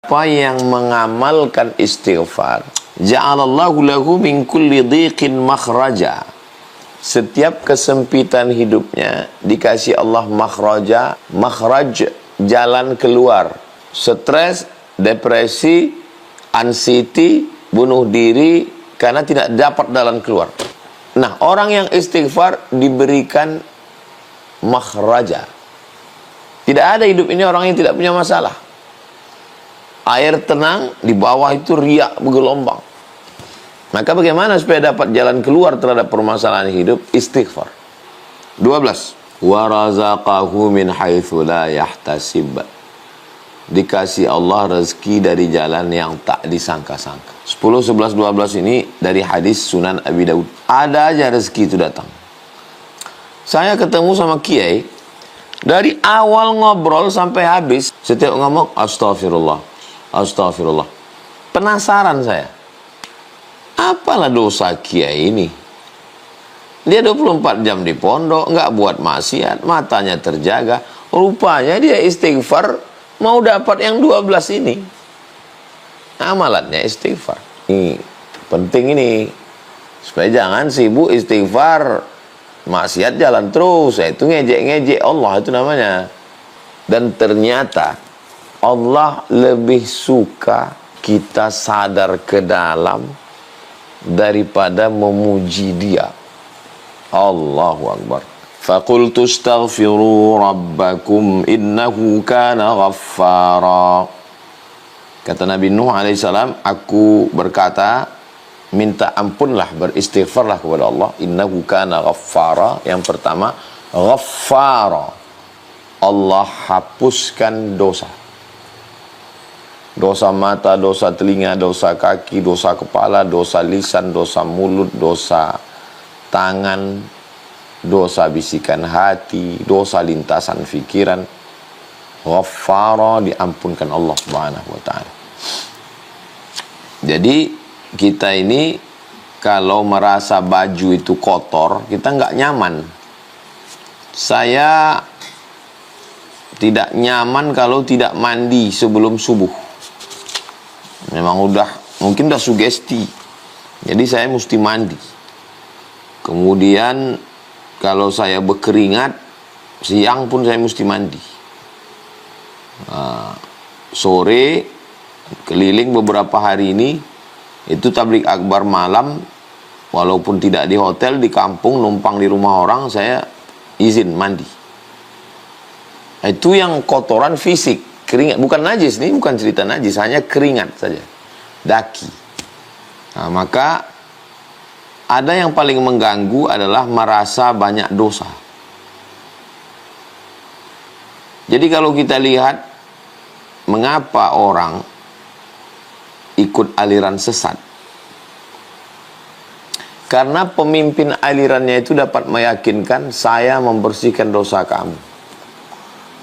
Apa yang mengamalkan istighfar, ja'alallahu lahu min kulli dhiqin makhraja. Setiap kesempitan hidupnya dikasih Allah makhraja, makhraj, jalan keluar. Stres, depresi, anxiety, bunuh diri karena tidak dapat jalan keluar. Nah, orang yang istighfar diberikan makhraja. Tidak ada hidup ini orang yang tidak punya masalah. Air tenang, di bawah itu riak bergelombang. Maka bagaimana supaya dapat jalan keluar terhadap permasalahan hidup? Istighfar. 12. Wa razaqahu min haitsu la yahtasib. Dikasih Allah rezeki dari jalan yang tak disangka-sangka. 10, 11, 12 ini dari hadis Sunan Abi Daud. Ada aja rezeki itu datang. Saya ketemu sama kiai, dari awal ngobrol sampai habis, setiap ngomong astagfirullah, astagfirullah. Penasaran saya, apalah dosa kiai ini? Dia 24 jam di pondok, nggak buat maksiat, matanya terjaga. Rupanya dia istighfar, mau dapat yang 12 ini. Amalannya istighfar. Ini penting ini, supaya jangan sibuk istighfar, maksiat jalan terus. Itu ngejek-ngejek Allah itu namanya. Dan ternyata Allah lebih suka kita sadar ke dalam daripada memuji Dia. Allahu Akbar. Faqultu astaghfiru rabbakum innahu kana ghaffara. Kata Nabi Nuh alaihissalam, aku berkata, minta ampunlah, beristighfarlah kepada Allah. Innahu kana ghaffara. Yang pertama, ghaffara. Allah hapuskan dosa. Dosa mata, dosa telinga, dosa kaki, dosa kepala, dosa lisan, dosa mulut, dosa tangan, dosa bisikan hati, dosa lintasan fikiran. Ghaffara, diampunkan Allah Subhanahu wa ta'ala. Jadi kita ini kalau merasa baju itu kotor, kita nggak nyaman. Saya tidak nyaman kalau tidak mandi sebelum subuh. Memang mungkin udah sugesti. Jadi saya mesti mandi. Kemudian kalau saya berkeringat, siang pun saya mesti mandi. Sore keliling beberapa hari ini, itu tablik akbar malam, walaupun tidak di hotel, di kampung, numpang di rumah orang, saya izin mandi. Itu yang kotoran fisik, keringat, bukan najis, ini bukan cerita najis, hanya keringat saja, daki. Nah, maka ada yang paling mengganggu adalah merasa banyak dosa. Jadi kalau kita lihat mengapa orang ikut aliran sesat, karena pemimpin alirannya itu dapat meyakinkan, saya membersihkan dosa kamu.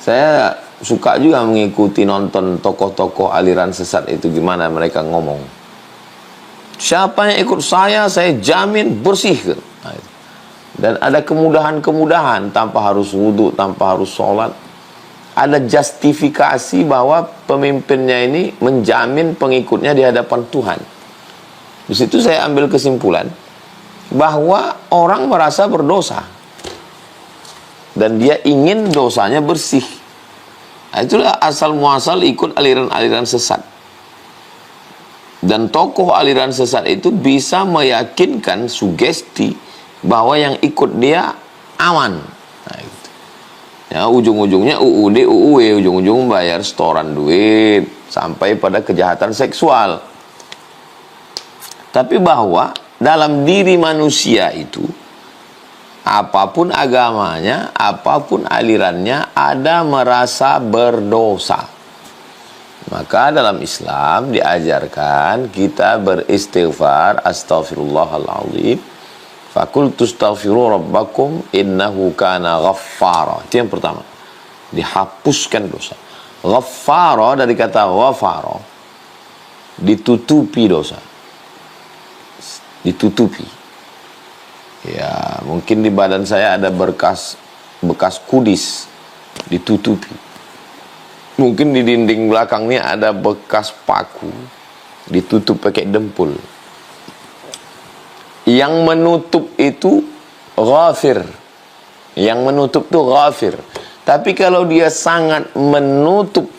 Saya suka juga mengikuti nonton tokoh-tokoh aliran sesat itu, gimana mereka ngomong. Siapa yang ikut saya jamin bersih. Nah, dan ada kemudahan-kemudahan, tanpa harus wudhu, tanpa harus sholat. Ada justifikasi bahwa pemimpinnya ini menjamin pengikutnya di hadapan Tuhan. Di situ saya ambil kesimpulan bahwa orang merasa berdosa dan dia ingin dosanya bersih. Nah, itulah asal muasal ikut aliran-aliran sesat. Dan tokoh aliran sesat itu bisa meyakinkan, sugesti bahwa yang ikut dia aman. Nah, gitu. Ya, ujung-ujungnya UUD, UUW, ujung-ujung bayar setoran duit sampai pada kejahatan seksual. Tapi bahwa dalam diri manusia itu, apapun agamanya, apapun alirannya, ada merasa berdosa. Maka dalam Islam diajarkan kita beristighfar, astaghfirullahaladzim. Faqultu astaghfiru rabbakum innahu kana ghaffara. Itu yang pertama. Dihapuskan dosa. Ghaffara dari kata ghafara. Ditutupi dosa. Ditutupi. Ya, mungkin di badan saya ada bekas kudis, ditutupi. Mungkin di dinding belakangnya ada bekas paku, ditutup pakai dempul. Yang menutup itu ghafir. Yang menutup itu ghafir. Tapi kalau dia sangat menutup,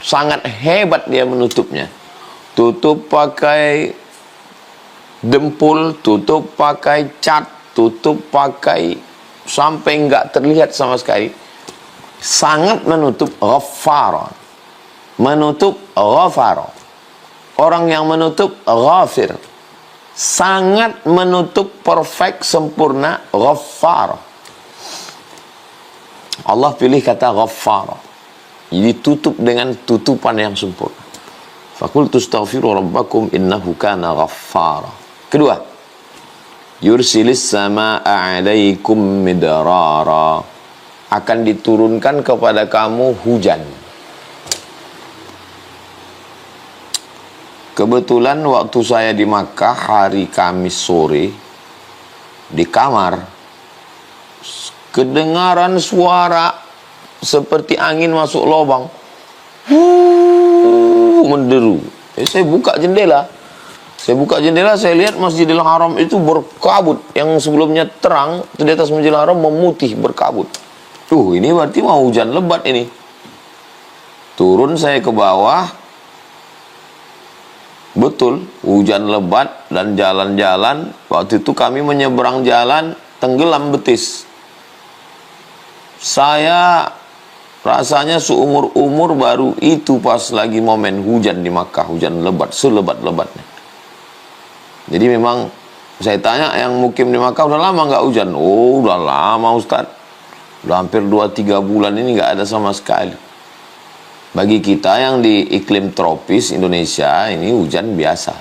sangat hebat dia menutupnya, tutup pakai dempul, tutup pakai cat, tutup pakai sampai enggak terlihat sama sekali, sangat menutup, ghaffara. Menutup, ghafara. Orang yang menutup, ghafir. Sangat menutup, perfect, sempurna, ghaffara. Allah pilih kata ghaffara. Jadi tutup dengan tutupan yang sempurna. Faqultu astaghfiru rabbakum innahu kana ghaffara. Kedua, yursilis samaa'a 'alaikum midrara. Akan diturunkan kepada kamu hujan. Kebetulan waktu saya di Makkah hari Kamis sore, di kamar, kedengaran suara seperti angin masuk lubang, menderu. Saya buka jendela. Saya lihat Masjidil Haram itu berkabut. Yang sebelumnya terang, di atas Masjidil Haram memutih, berkabut. Ini berarti mau hujan lebat ini. Turun saya ke bawah. Betul, hujan lebat dan jalan-jalan. Waktu itu kami menyeberang jalan, tenggelam betis. Saya rasanya seumur-umur baru itu pas lagi momen hujan di Makkah, hujan lebat, selebat-lebatnya. Jadi memang saya tanya yang mukim di Makkah, udah lama nggak hujan? Oh, udah lama Ustaz. Udah hampir 2-3 bulan ini nggak ada sama sekali. Bagi kita yang di iklim tropis Indonesia, ini hujan biasa.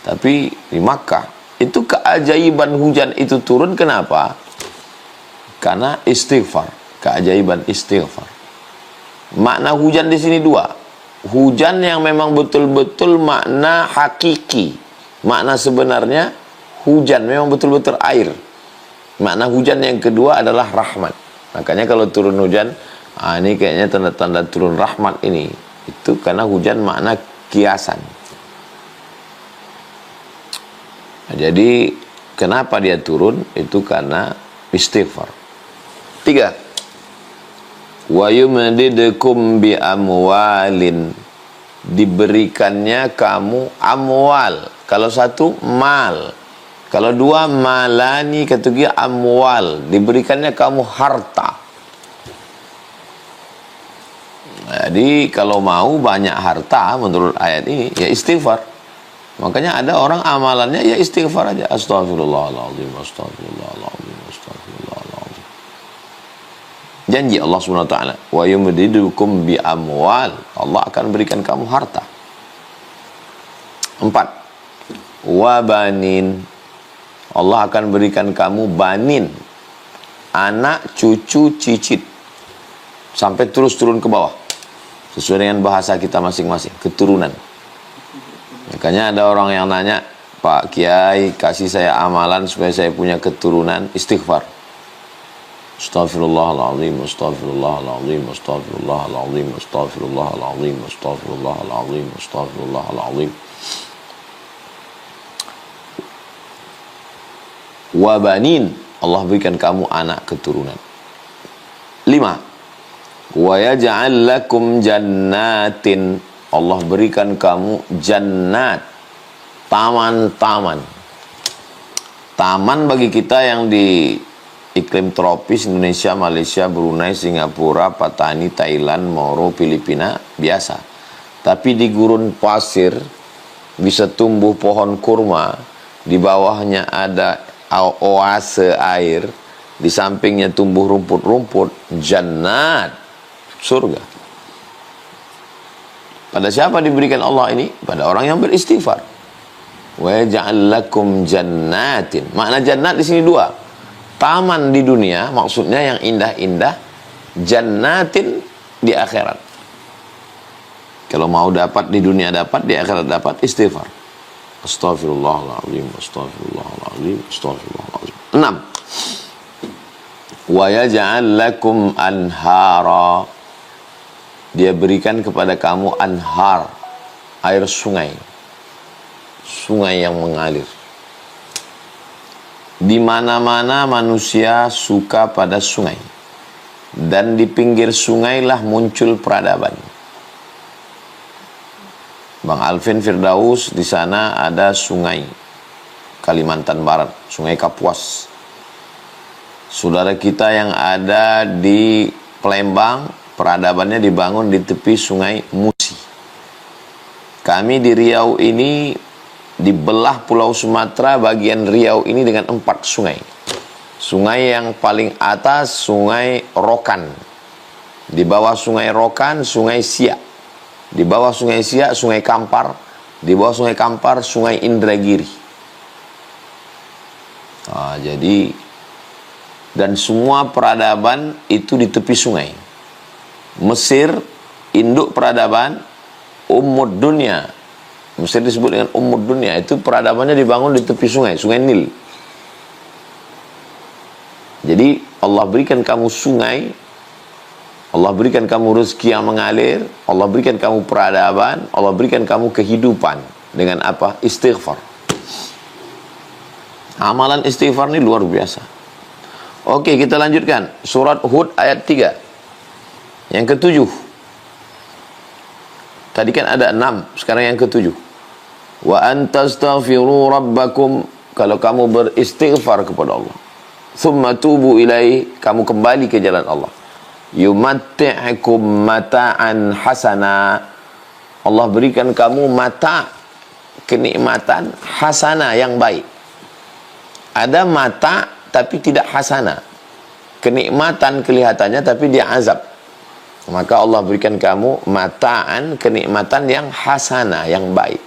Tapi di Makkah, itu keajaiban hujan itu turun, kenapa? Karena istighfar. Keajaiban istighfar. Makna hujan di sini dua. Hujan yang memang betul-betul makna hakiki. Makna sebenarnya hujan memang betul-betul air. Makna hujan yang kedua adalah rahmat. Makanya kalau turun hujan, ini kayaknya tanda-tanda turun rahmat ini. Itu karena hujan makna kiasan. Jadi kenapa dia turun? Itu karena istighfar. 3. Wa yumdidukum bi amwalin. Diberikannya kamu amwal. Kalau satu mal. Kalau dua malani, ketiga amwal. Diberikannya kamu harta. Jadi kalau mau banyak harta menurut ayat ini, ya istighfar. Makanya ada orang amalannya ya istighfar aja. Astaghfirullahaladzim, astaghfirullahaladzim, astaghfirullahaladzim. Janji Allah SWT, wa yumdidukum bi amwal. Allah akan berikan kamu harta. 4. Wa banin. Allah akan berikan kamu banin. Anak, cucu, cicit. Sampai terus turun ke bawah. Sesuai dengan bahasa kita masing-masing, keturunan. Makanya ada orang yang nanya, Pak Kiai, kasih saya amalan supaya saya punya keturunan. Istighfar. Astaghfirullahaladzim, astaghfirullahaladzim, astaghfirullahaladzim, astaghfirullahaladzim, astaghfirullahaladzim, astaghfirullahaladzim. Wabanin, Allah berikan kamu anak keturunan. 5. Wa yaj'al lakum jannatin. Allah berikan kamu jannat, taman-taman. Taman bagi kita yang di iklim tropis Indonesia, Malaysia, Brunei, Singapura, Patani, Thailand, Moro, Filipina biasa. Tapi di gurun pasir bisa tumbuh pohon kurma, di bawahnya ada oase air, di sampingnya tumbuh rumput-rumput, jannat, surga. Pada siapa diberikan Allah ini? Pada orang yang beristighfar. Wa yaj'al lakum jannatin. Makna jannat di sini dua. Taman di dunia, maksudnya yang indah-indah. Jannatin di akhirat. Kalau mau dapat di dunia dapat, di akhirat dapat, istighfar. Astaghfirullahaladzim, astaghfirullahaladzim, astaghfirullahaladzim. 6. Wa yaj'al lakum anhara. Dia berikan kepada kamu anhar, air sungai. Sungai yang mengalir. Di mana-mana manusia suka pada sungai. Dan di pinggir sungai lah muncul peradaban. Bang Alvin Firdaus, di sana ada sungai Kalimantan Barat, Sungai Kapuas. Saudara kita yang ada di Palembang, peradabannya dibangun di tepi Sungai Musi. Kami di Riau ini dibelah Pulau Sumatera bagian Riau ini dengan 4 sungai. Sungai yang paling atas Sungai Rokan. Di bawah Sungai Rokan Sungai Siak. Di bawah Sungai Siak Sungai Kampar. Di bawah Sungai Kampar Sungai Indragiri. Jadi dan semua peradaban itu di tepi sungai. Mesir induk peradaban Ummud Dunya. Mesir disebut dengan Ummud Dunya. Itu peradabannya dibangun di tepi sungai, Sungai Nil. Jadi Allah berikan kamu sungai, Allah berikan kamu rezeki yang mengalir, Allah berikan kamu peradaban, Allah berikan kamu kehidupan. Dengan apa? Istighfar. Amalan istighfar ini luar biasa. Oke, kita lanjutkan. Surat Hud ayat 3. Yang ke-7. Tadi kan ada 6, sekarang yang ke-7. Wa antastaghfiru rabbakum, kalau kamu beristighfar kepada Allah. Thumma tubu ilaih, kamu kembali ke jalan Allah. Yumatti'akum mata'an hasana, Allah berikan kamu mata, kenikmatan hasana yang baik. Ada mata tapi tidak hasana, kenikmatan kelihatannya tapi dia azab. Maka Allah berikan kamu mata'an, kenikmatan yang hasana, yang baik.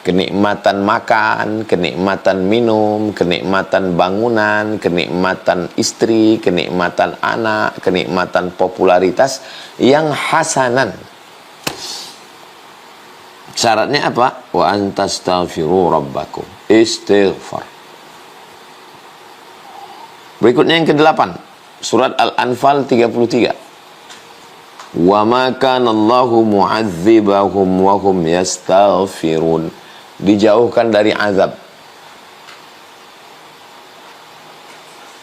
Kenikmatan makan, kenikmatan minum, kenikmatan bangunan, kenikmatan istri, kenikmatan anak, kenikmatan popularitas yang hasanan. Syaratnya apa? Wa antastaghfiru rabbakum. Istighfar. Berikutnya yang ke-8. Surat Al-Anfal 33. Wa ma kana Allahu mu'adzibahum wa hum yastaghfirun. Dijauhkan dari azab.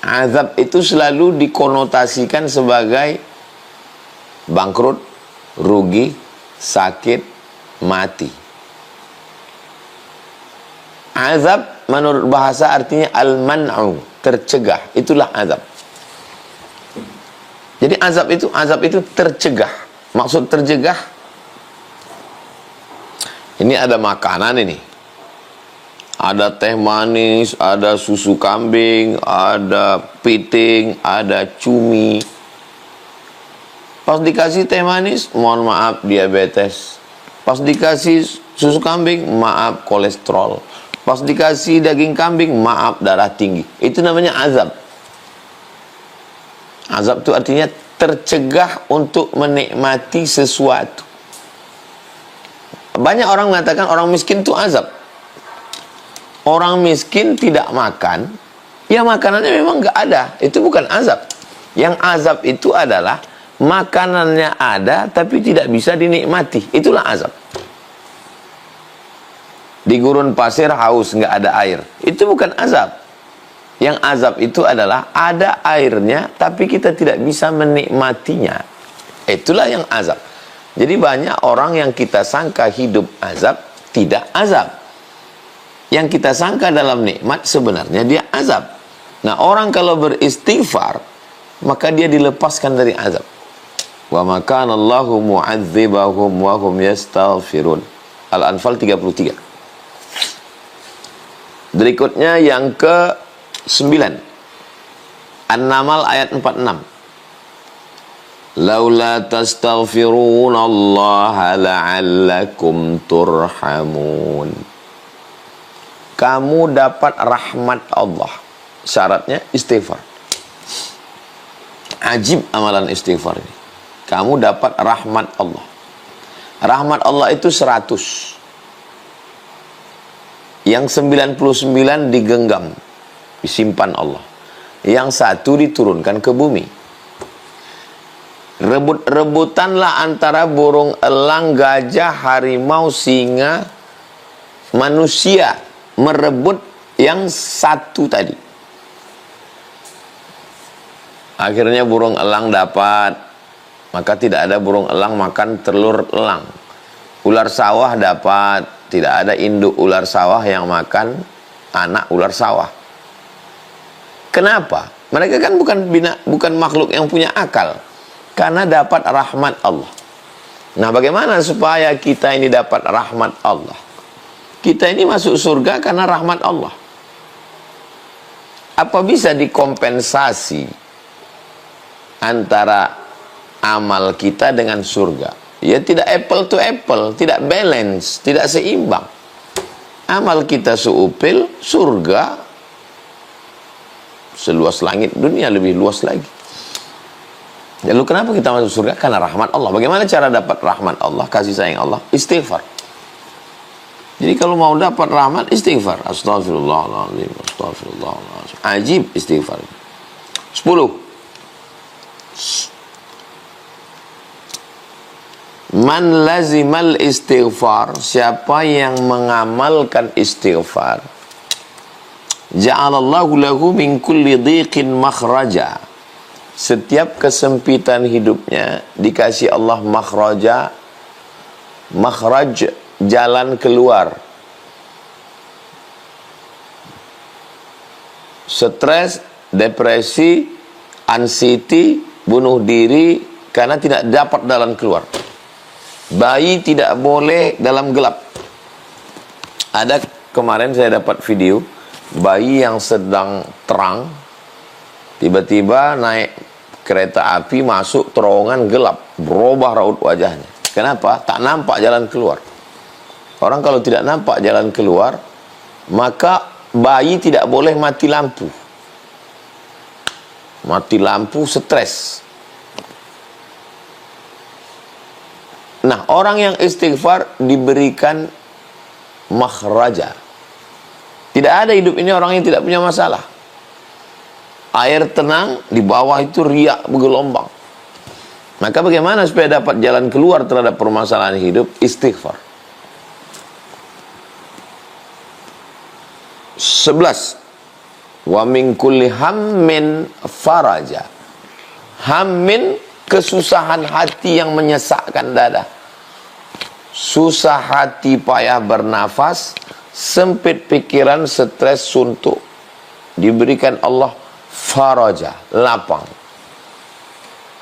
Azab itu selalu dikonotasikan sebagai bangkrut, rugi, sakit, mati. Azab menurut bahasa artinya al-man'u, tercegah. Itulah azab. Jadi azab itu tercegah. Maksud tercegah, ini ada makanan ini. Ada teh manis, ada susu kambing, ada piting, ada cumi. Pas dikasih teh manis, mohon maaf diabetes. Pas dikasih susu kambing, maaf kolesterol. Pas dikasih daging kambing, maaf darah tinggi. Itu namanya azab. Azab itu artinya tercegah untuk menikmati sesuatu. Banyak orang mengatakan orang miskin itu azab. Orang miskin tidak makan, ya makanannya memang nggak ada. Itu bukan azab. Yang azab itu adalah makanannya ada tapi tidak bisa dinikmati. Itulah azab. Di gurun pasir haus, nggak ada air. Itu bukan azab. Yang azab itu adalah ada airnya tapi kita tidak bisa menikmatinya. Itulah yang azab. Jadi banyak orang yang kita sangka hidup azab, tidak azab. Yang kita sangka dalam nikmat, sebenarnya dia azab. Nah, orang kalau beristighfar, maka dia dilepaskan dari azab. Wa ma kana Allahu mu'adzibahum wa hum yastaghfirun. Al-Anfal 33. Berikutnya yang ke-9. An-Naml ayat 46. Laula tastaghfirun Allah la'allakum turhamun. Kamu dapat rahmat Allah. Syaratnya istighfar. Ajib amalan istighfar ini. Kamu dapat rahmat Allah. Rahmat Allah itu 100. Yang 99 digenggam, disimpan Allah. Yang 1 diturunkan ke bumi. Rebut-rebutanlah antara burung elang, gajah, harimau, singa, manusia merebut yang satu tadi. Akhirnya burung elang dapat, maka tidak ada burung elang makan telur elang. Ular sawah dapat, tidak ada induk ular sawah yang makan anak ular sawah. Kenapa? Mereka kan bukan makhluk yang punya akal. Karena dapat rahmat Allah. Nah, bagaimana supaya kita ini dapat rahmat Allah? Kita ini masuk surga karena rahmat Allah. Apa bisa dikompensasi antara amal kita dengan surga? Ya tidak apple to apple, tidak balance, tidak seimbang. Amal kita seupil, surga seluas langit, dunia lebih luas lagi. Lalu kenapa kita masuk surga? Karena rahmat Allah. Bagaimana cara dapat rahmat Allah, kasih sayang Allah? Istighfar. Jadi kalau mau dapat rahmat, istighfar. Astaghfirullahaladzim, astaghfirullahaladzim. Ajib istighfar. 10. Man lazimal istighfar, siapa yang mengamalkan istighfar, ja'alallahu lahu min kulli dhiqin makhraja. Setiap kesempitan hidupnya dikasih Allah makhraj, jalan keluar. Stres, depresi, anxiety, bunuh diri karena tidak dapat jalan keluar. Bayi tidak boleh dalam gelap. Ada kemarin saya dapat video bayi yang sedang terang, tiba-tiba naik kereta api masuk terowongan gelap, berubah raut wajahnya. Kenapa? Tak nampak jalan keluar. Orang kalau tidak nampak jalan keluar, maka bayi tidak boleh mati lampu. Mati lampu stres. Nah, orang yang istighfar diberikan makhraja. Tidak ada hidup ini orang yang tidak punya masalah. Air tenang, di bawah itu riak bergelombang. Maka bagaimana supaya dapat jalan keluar terhadap permasalahan hidup? Istighfar. 11. Wa min kulli hammin faraja. Hammin, kesusahan hati yang menyesakkan dada. Susah hati, payah bernafas, sempit pikiran, stres, suntuk. Diberikan Allah faraja, lapang.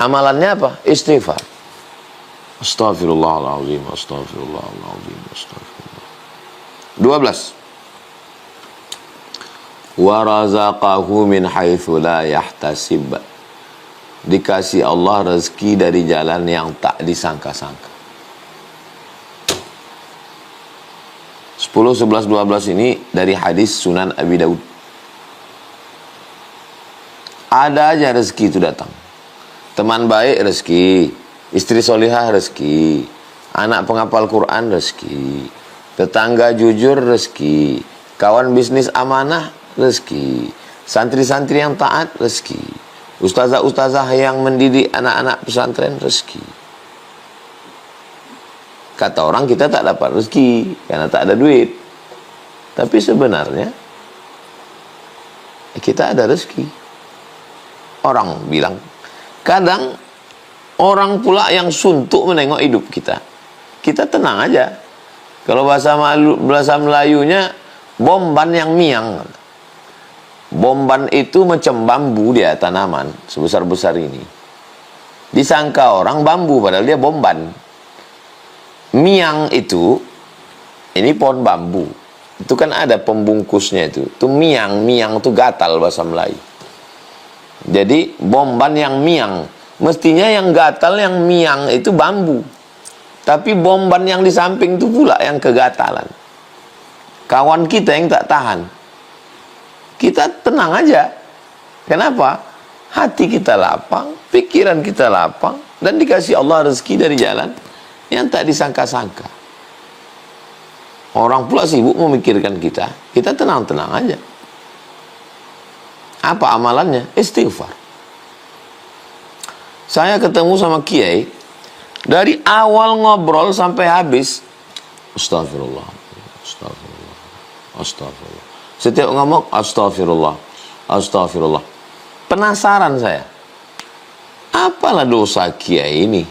Amalannya apa? Istighfar. Astaghfirullahaladzim, astaghfirullahaladzim, astaghfirullah. 12. Wa razaqahu min haitsu la yahtasib. Dikasih Allah rezeki dari jalan yang tak disangka-sangka. 10, 11, 12 ini dari hadis Sunan Abi Daud. Ada aja rezeki itu datang. Teman baik rezeki, istri solihah rezeki, anak penghafal Quran rezeki, tetangga jujur rezeki, kawan bisnis amanah rezeki, santri-santri yang taat rezeki, ustazah-ustazah yang mendidik anak-anak pesantren rezeki. Kata orang kita tak dapat rezeki karena tak ada duit. Tapi sebenarnya kita ada rezeki. Orang bilang, kadang orang pula yang suntuk menengok hidup kita. Kita tenang aja. Kalau bahasa Melayunya, bomban yang miang. Bomban itu macam bambu dia, tanaman sebesar-besar ini. Disangka orang bambu, padahal dia bomban. Miang itu, ini pohon bambu. Itu kan ada pembungkusnya itu. Itu miang itu gatal bahasa Melayu. Jadi bomban yang miang. Mestinya yang gatal, yang miang itu bambu. Tapi bomban yang di samping itu pula yang kegatalan. Kawan kita yang tak tahan. Kita tenang aja. Kenapa? Hati kita lapang, pikiran kita lapang, dan dikasih Allah rezeki dari jalan yang tak disangka-sangka. Orang pula sibuk memikirkan kita. Kita tenang-tenang aja. Apa amalannya? Istighfar. Saya ketemu sama kiai, dari awal ngobrol sampai habis, astagfirullah, astagfirullah, astagfirullah. Setiap ngomong, astagfirullah, astagfirullah. Penasaran saya, apalah dosa kiai ini?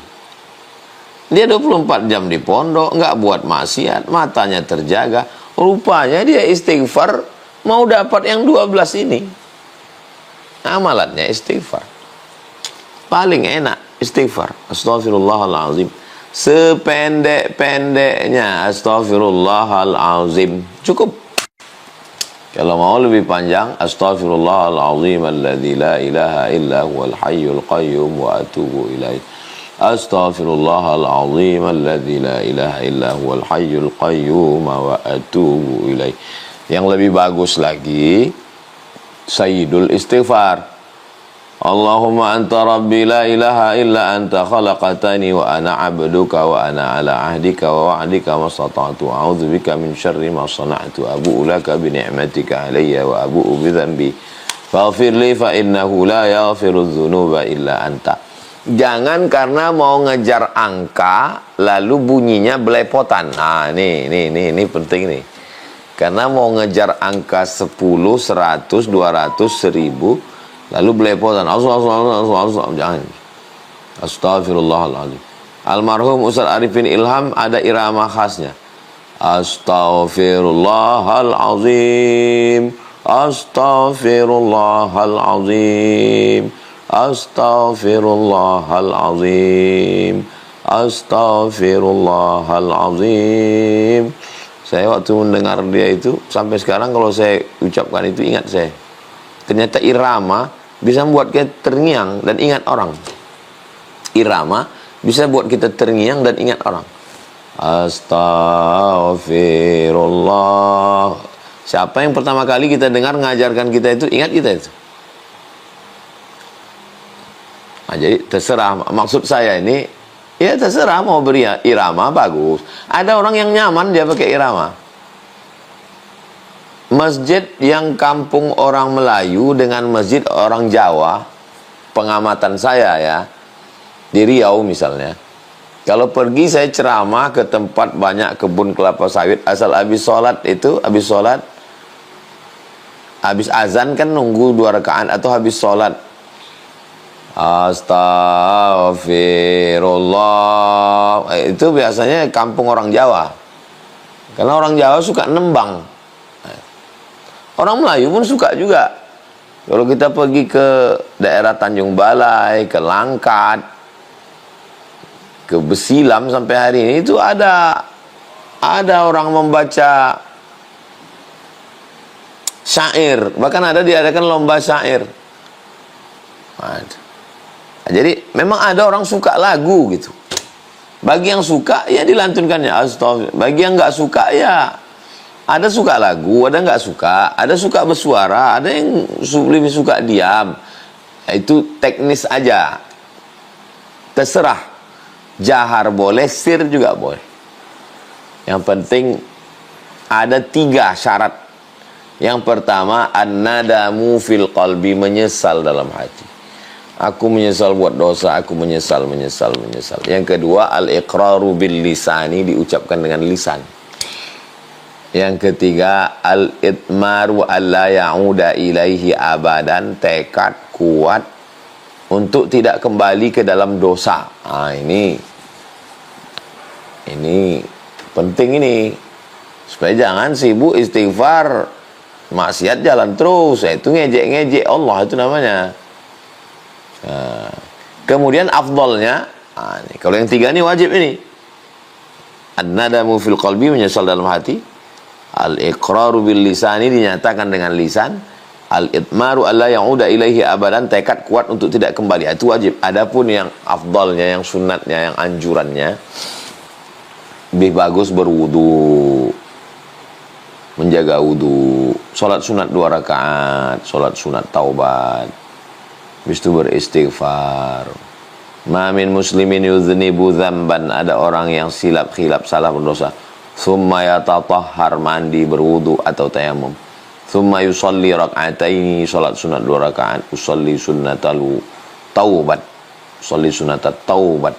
Dia 24 jam di pondok, nggak buat maksiat, matanya terjaga. Rupanya dia istighfar, mau dapat yang 12 ini. Amalannya istighfar. Paling enak istighfar. Astaghfirullahalazim. Sependek-pendeknya astaghfirullahalazim. Cukup. Kalau mau lebih panjang, astaghfirullahalazim alladzi la ilaha illa huwal hayyul qayyum wa atubu ilaih. Astaghfirullahalazim alladzi la ilaha illa huwal hayyul qayyum wa atubu ilaih. Yang lebih bagus lagi, sayyidul istighfar. Allahumma anta rabbi la ilaha illa anta khalaqatani wa ana abduka wa ana ala ahdika wa wa'dika mastata'tu a'udzu bika min syarri ma sana'tu abu'u laka bi ni'matika alayya wa abu'u bi dhanbi faghfir li fa innahu la yaghfiru dzunuba illa anta. Jangan karena mau ngejar angka lalu bunyinya belepotan. Nah, ini penting nih. Karena mau ngejar angka 10, 100, 200, 1000 lalu belepotan. Jangan. Astaghfirullahaladzim. Almarhum Ustaz Arifin Ilham ada irama khasnya. Astaghfirullahalazim. Astaghfirullahalazim. Astaghfirullahalazim. Astaghfirullahalazim. Saya waktu mendengar dia itu, sampai sekarang kalau saya ucapkan itu ingat saya. Ternyata irama bisa membuat kita terngiang dan ingat orang. Irama bisa buat kita terngiang dan ingat orang. Astaghfirullah. Siapa yang pertama kali kita dengar mengajarkan kita itu, ingat kita itu. Nah, jadi terserah, maksud saya ini, ya terserah mau beri irama bagus. Ada orang yang nyaman dia pakai irama. Masjid yang kampung orang Melayu dengan masjid orang Jawa, pengamatan saya ya, di Riau misalnya. Kalau pergi saya ceramah ke tempat banyak kebun kelapa sawit, asal habis sholat itu, habis azan kan nunggu 2 rakaat atau habis sholat. Astaghfirullah. Itu biasanya kampung orang Jawa. Karena orang Jawa suka nembang. Orang Melayu pun suka juga. Kalau kita pergi ke daerah Tanjung Balai, ke Langkat, ke Besilam sampai hari ini itu ada orang membaca syair. Bahkan ada diadakan lomba syair. Jadi memang ada orang suka lagu gitu. Bagi yang suka ya dilantunkannya astagfirullah. Bagi yang nggak suka ya ada suka lagu, ada nggak suka, ada suka bersuara, ada yang lebih suka diam. Itu teknis aja. Terserah. Jahar boleh, sir juga boleh. Yang penting ada 3 syarat. Yang pertama an-nadamu fil qalbi, menyesal dalam hati. Aku menyesal buat dosa, aku menyesal. Yang kedua, al-iqraru bil lisani, diucapkan dengan lisan. Yang ketiga, al-itmaru alla ya'uda ilaihi abadan, tekad kuat untuk tidak kembali ke dalam dosa. Ini penting ini. Supaya jangan sibuk istighfar, maksiat jalan terus. Itu ngejek-ngejek Allah itu namanya. Kemudian afdalnya, kalau yang 3 ini wajib ini. An-nadamu fil qalbi, menyesal dalam hati. Al-iqraru bil lisani, dinyatakan dengan lisan. Al-itmaru alla ya'uda ilaihi abadan, tekad kuat untuk tidak kembali. Itu wajib. Adapun yang afdalnya, yang sunatnya, yang anjurannya, lebih bagus berwudu, menjaga wudu, sholat sunat 2 rakaat, sholat sunat taubat, habis itu beristighfar. Ma min muslimin yudhnibu dzamban, ada orang yang khilaf salah berdosa, thumma yatatahhar, mandi berwudu atau tayamum, thumma yusalli rak'ataini, salat sunat 2 rakaat, usalli sunnatal taubat, Salli sunatat taubat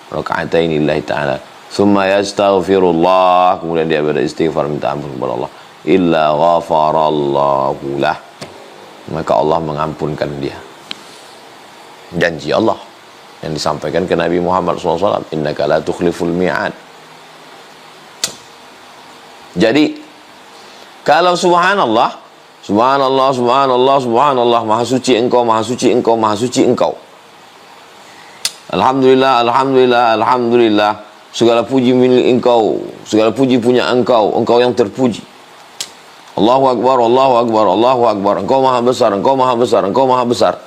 raka'ataini lillahi ta'ala. Thumma yastaghfirullah, kemudian dia beristighfar minta ampun kepada Allah. Illa ghafarallahu lah, maka Allah mengampunkan dia. Janji Allah yang disampaikan ke Nabi Muhammad SAW, innaka la tukhliful mi'ad. Jadi kalau subhanallah, subhanallah, subhanallah, subhanallah, maha suci engkau, maha suci engkau, maha suci engkau. Alhamdulillah, alhamdulillah, alhamdulillah, segala puji milik engkau, segala puji punya engkau, engkau yang terpuji. Allahu Akbar, Allahu Akbar, Allahu Akbar, engkau maha besar, engkau maha besar, engkau maha besar.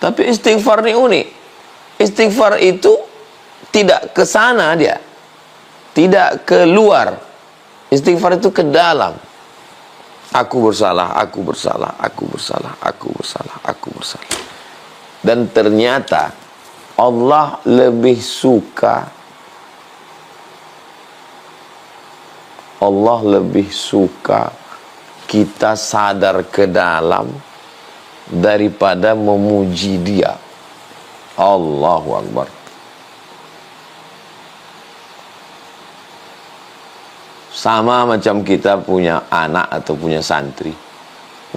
Tapi istighfar ini unik. Istighfar itu tidak ke sana dia, tidak ke luar. Istighfar itu ke dalam. Aku bersalah, aku bersalah, aku bersalah, aku bersalah, aku bersalah. Dan ternyata Allah lebih suka, Allah lebih suka kita sadar ke dalam daripada memuji dia. Allahu Akbar. Sama macam kita punya anak atau punya santri.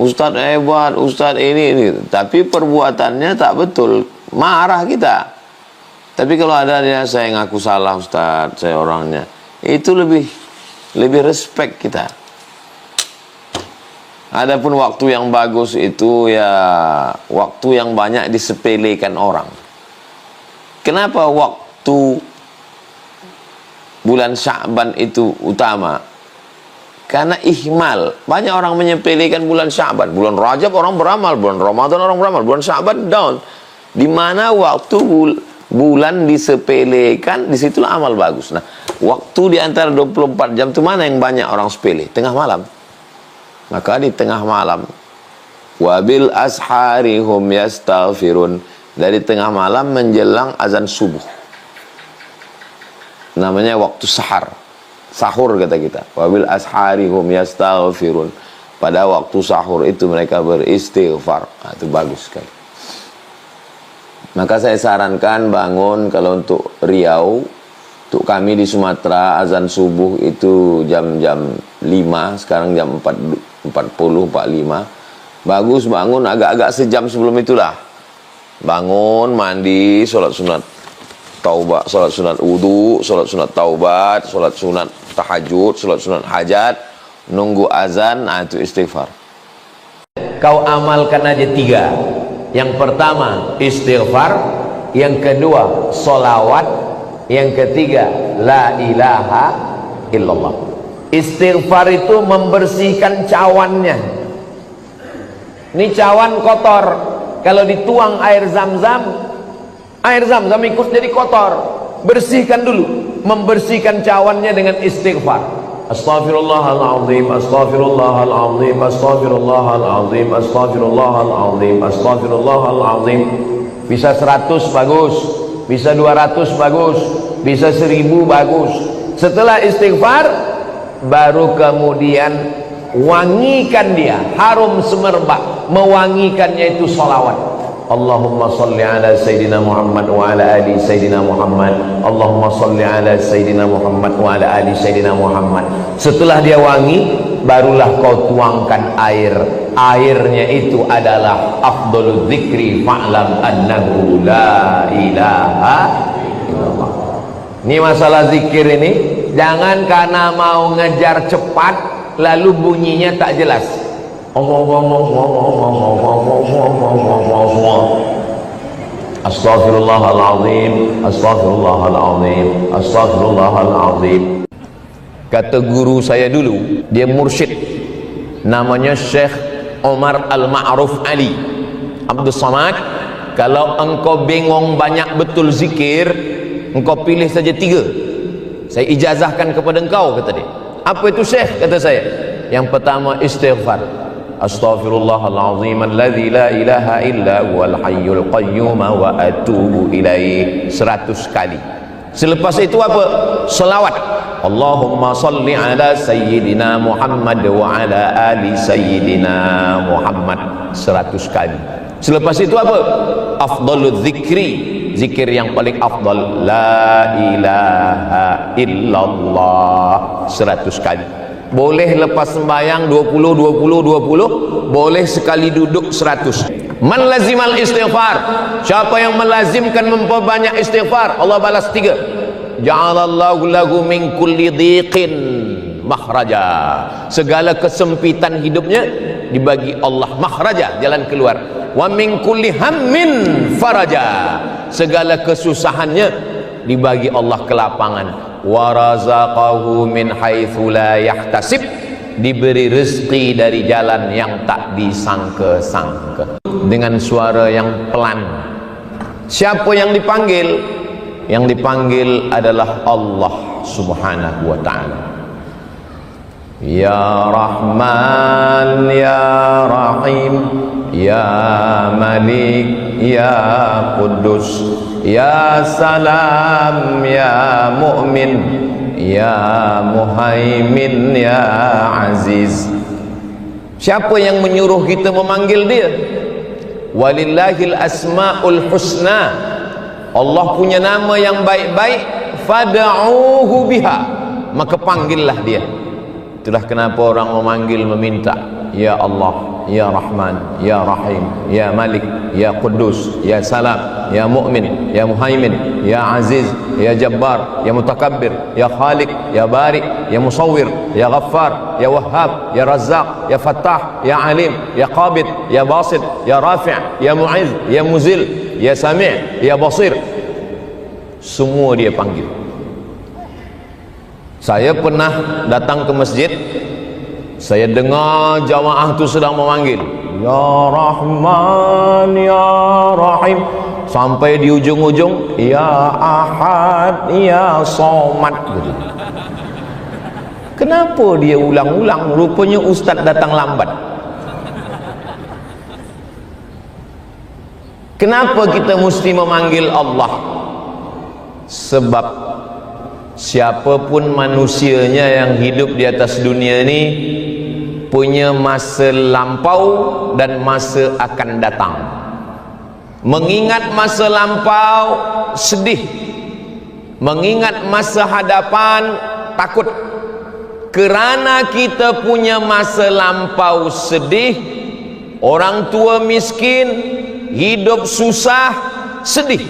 Ustaz hebat, Ustaz ini. Tapi perbuatannya tak betul, marah kita. Tapi kalau ada dia, saya ngaku salah Ustaz, saya orangnya, itu lebih respect kita. Adapun waktu yang bagus itu ya waktu yang banyak disepelekan orang. Kenapa waktu bulan Sya'ban itu utama? Karena ihmal. Banyak orang menyepelekan bulan Sya'ban. Bulan Rajab orang beramal, bulan Ramadan orang beramal, bulan Sya'ban down. Di mana waktu bulan disepelekan, disitulah amal bagus. Nah, waktu di antara 24 jam itu mana yang banyak orang sepele? Tengah malam. Maka di tengah malam, wabil ashari hum yastaghfirun, dari tengah malam menjelang azan subuh, namanya waktu sahar, sahur kata kita. Wabil ashari hum yastaghfirun, pada waktu sahur itu mereka beristighfar. Nah, itu bagus sekali. Maka saya sarankan bangun, kalau untuk Riau, untuk kami di Sumatera azan subuh itu jam-jam 5, sekarang jam 4:40, 45. Bagus bangun agak-agak sejam sebelum itulah. Bangun, mandi, sholat sunat taubat, sholat sunat wudu, sholat sunat taubat, sholat sunat tahajud, sholat sunat hajat, nunggu azan. Nah, itu istighfar. Kau amalkan aja 3. Yang pertama istighfar, yang kedua sholawat, yang ketiga la ilaha illallah. Istighfar itu membersihkan cawannya. Ini cawan kotor, kalau dituang air zam-zam ikut jadi kotor. Bersihkan dulu, membersihkan cawannya dengan istighfar. Astaghfirullahaladzim, astaghfirullahaladzim, astaghfirullahaladzim, astaghfirullahaladzim, astaghfirullahaladzim. Bisa 100 bagus, bisa 200 bagus, bisa 1000 bagus. Setelah istighfar, baru kemudian wangikan dia, harum semerbak. Mewangikannya itu salawat. Allahumma salli ala Sayyidina Muhammad wa ala ali Sayyidina Muhammad. Allahumma salli ala Sayyidina Muhammad wa ala ali Sayyidina Muhammad. Setelah dia wangi, barulah kau tuangkan air. Airnya itu adalah afdalul dzikri fa'lam annahu la ilaha illallah. Ini masalah zikir ini, jangan karena mau ngejar cepat lalu bunyinya tak jelas. Astaghfirullahaladzim, astaghfirullahaladzim, astaghfirullahaladzim. Kata guru saya dulu, dia mursyid, namanya Syekh Omar Al-Ma'ruf Ali Abdul Samad. Kalau engkau bingung banyak betul zikir, engkau pilih saja 3. Saya ijazahkan kepada engkau, kata dia. Apa itu Syekh? Kata saya, yang pertama istighfar. Astaghfirullahaladzim alladzi la ilaha illa huwal hayyul qayyum wa atubu ilaih 100 kali. Selepas itu apa? Selawat. Allahumma salli ala Sayyidina Muhammad wa ala ali Sayyidina Muhammad 100 kali. Selepas itu apa? Afdalul dzikri zikir yang paling afdal la ilaha illallah 100 kali. Boleh lepas sembahyang 20, boleh sekali duduk 100. Man lazimal istighfar, siapa yang melazimkan memperbanyak istighfar, Allah balas 3. Ja'alallahu lahu min kulli dhiqin makhraja, segala kesempitan hidupnya dibagi Allah makhraja, jalan keluar. Wa min kulli hammin faraja, segala kesusahannya dibagi Allah kelapangan. Wa razaqahu min haitsu la yahtasib, diberi rezeki dari jalan yang tak disangka-sangka, dengan suara yang pelan. Siapa yang dipanggil? Yang dipanggil adalah Allah Subhanahu wa ta'ala. Ya Rahman ya Rahim, ya Malik ya Quddus, ya Salam ya Mu'min, ya Muhaimin ya Aziz. Siapa yang menyuruh kita memanggil dia? Walillahil asmaul husna, Allah punya nama yang baik-baik. Fad'uhu biha, maka panggillah dia. Itulah kenapa orang memanggil, meminta, ya Allah, ya Rahman, ya Rahim, ya Malik, ya Quddus, ya Salam, ya Mu'min, ya Muhaimin, ya Aziz, ya Jabbar, ya Mutakabbir, ya Khaliq, ya Bari, ya Musawwir, ya Ghaffar, ya Wahhab, ya Razzaq, ya Fattah, ya Alim, ya Qabid, ya Basit, ya Rafi', ya Mu'izz, ya Muzil, ya Sami', ya Basir. Semua dia panggil. Saya pernah datang ke masjid, saya dengar jamaah tu sedang memanggil ya Rahman ya Rahim, sampai di ujung-ujung ya Ahad ya Somad gitu. Kenapa dia ulang-ulang? Rupanya ustaz datang lambat. Kenapa kita mesti memanggil Allah? Sebab siapapun manusianya yang hidup di atas dunia ini punya masa lampau dan masa akan datang. Mengingat masa lampau sedih, mengingat masa hadapan takut. Kerana kita punya masa lampau sedih, orang tua miskin, hidup susah, sedih.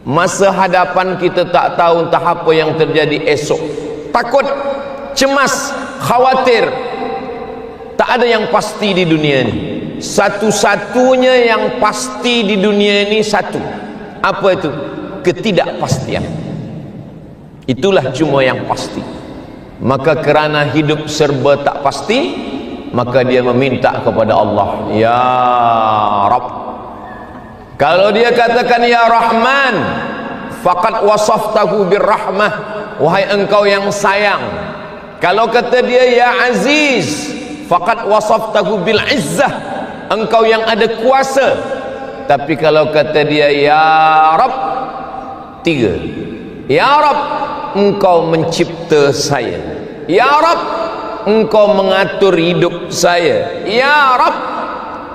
Masa hadapan kita tak tahu entah apa yang terjadi esok, takut, cemas, khawatir. Tak ada yang pasti di dunia ini. Satu-satunya yang pasti di dunia ini satu. Apa itu? Ketidakpastian. Itulah cuma yang pasti. Maka kerana hidup serba tak pasti, maka dia meminta kepada Allah, ya Rabb. Kalau dia katakan ya Rahman, faqad wasaftahu birrahmah, wahai engkau yang sayang. Kalau kata dia ya Aziz, faqad wasaftahu bil izzah, engkau yang ada kuasa. Tapi kalau kata dia ya Rabb, 3. Ya Rabb, engkau mencipta saya. Ya Rabb, engkau mengatur hidup saya. Ya Rabb,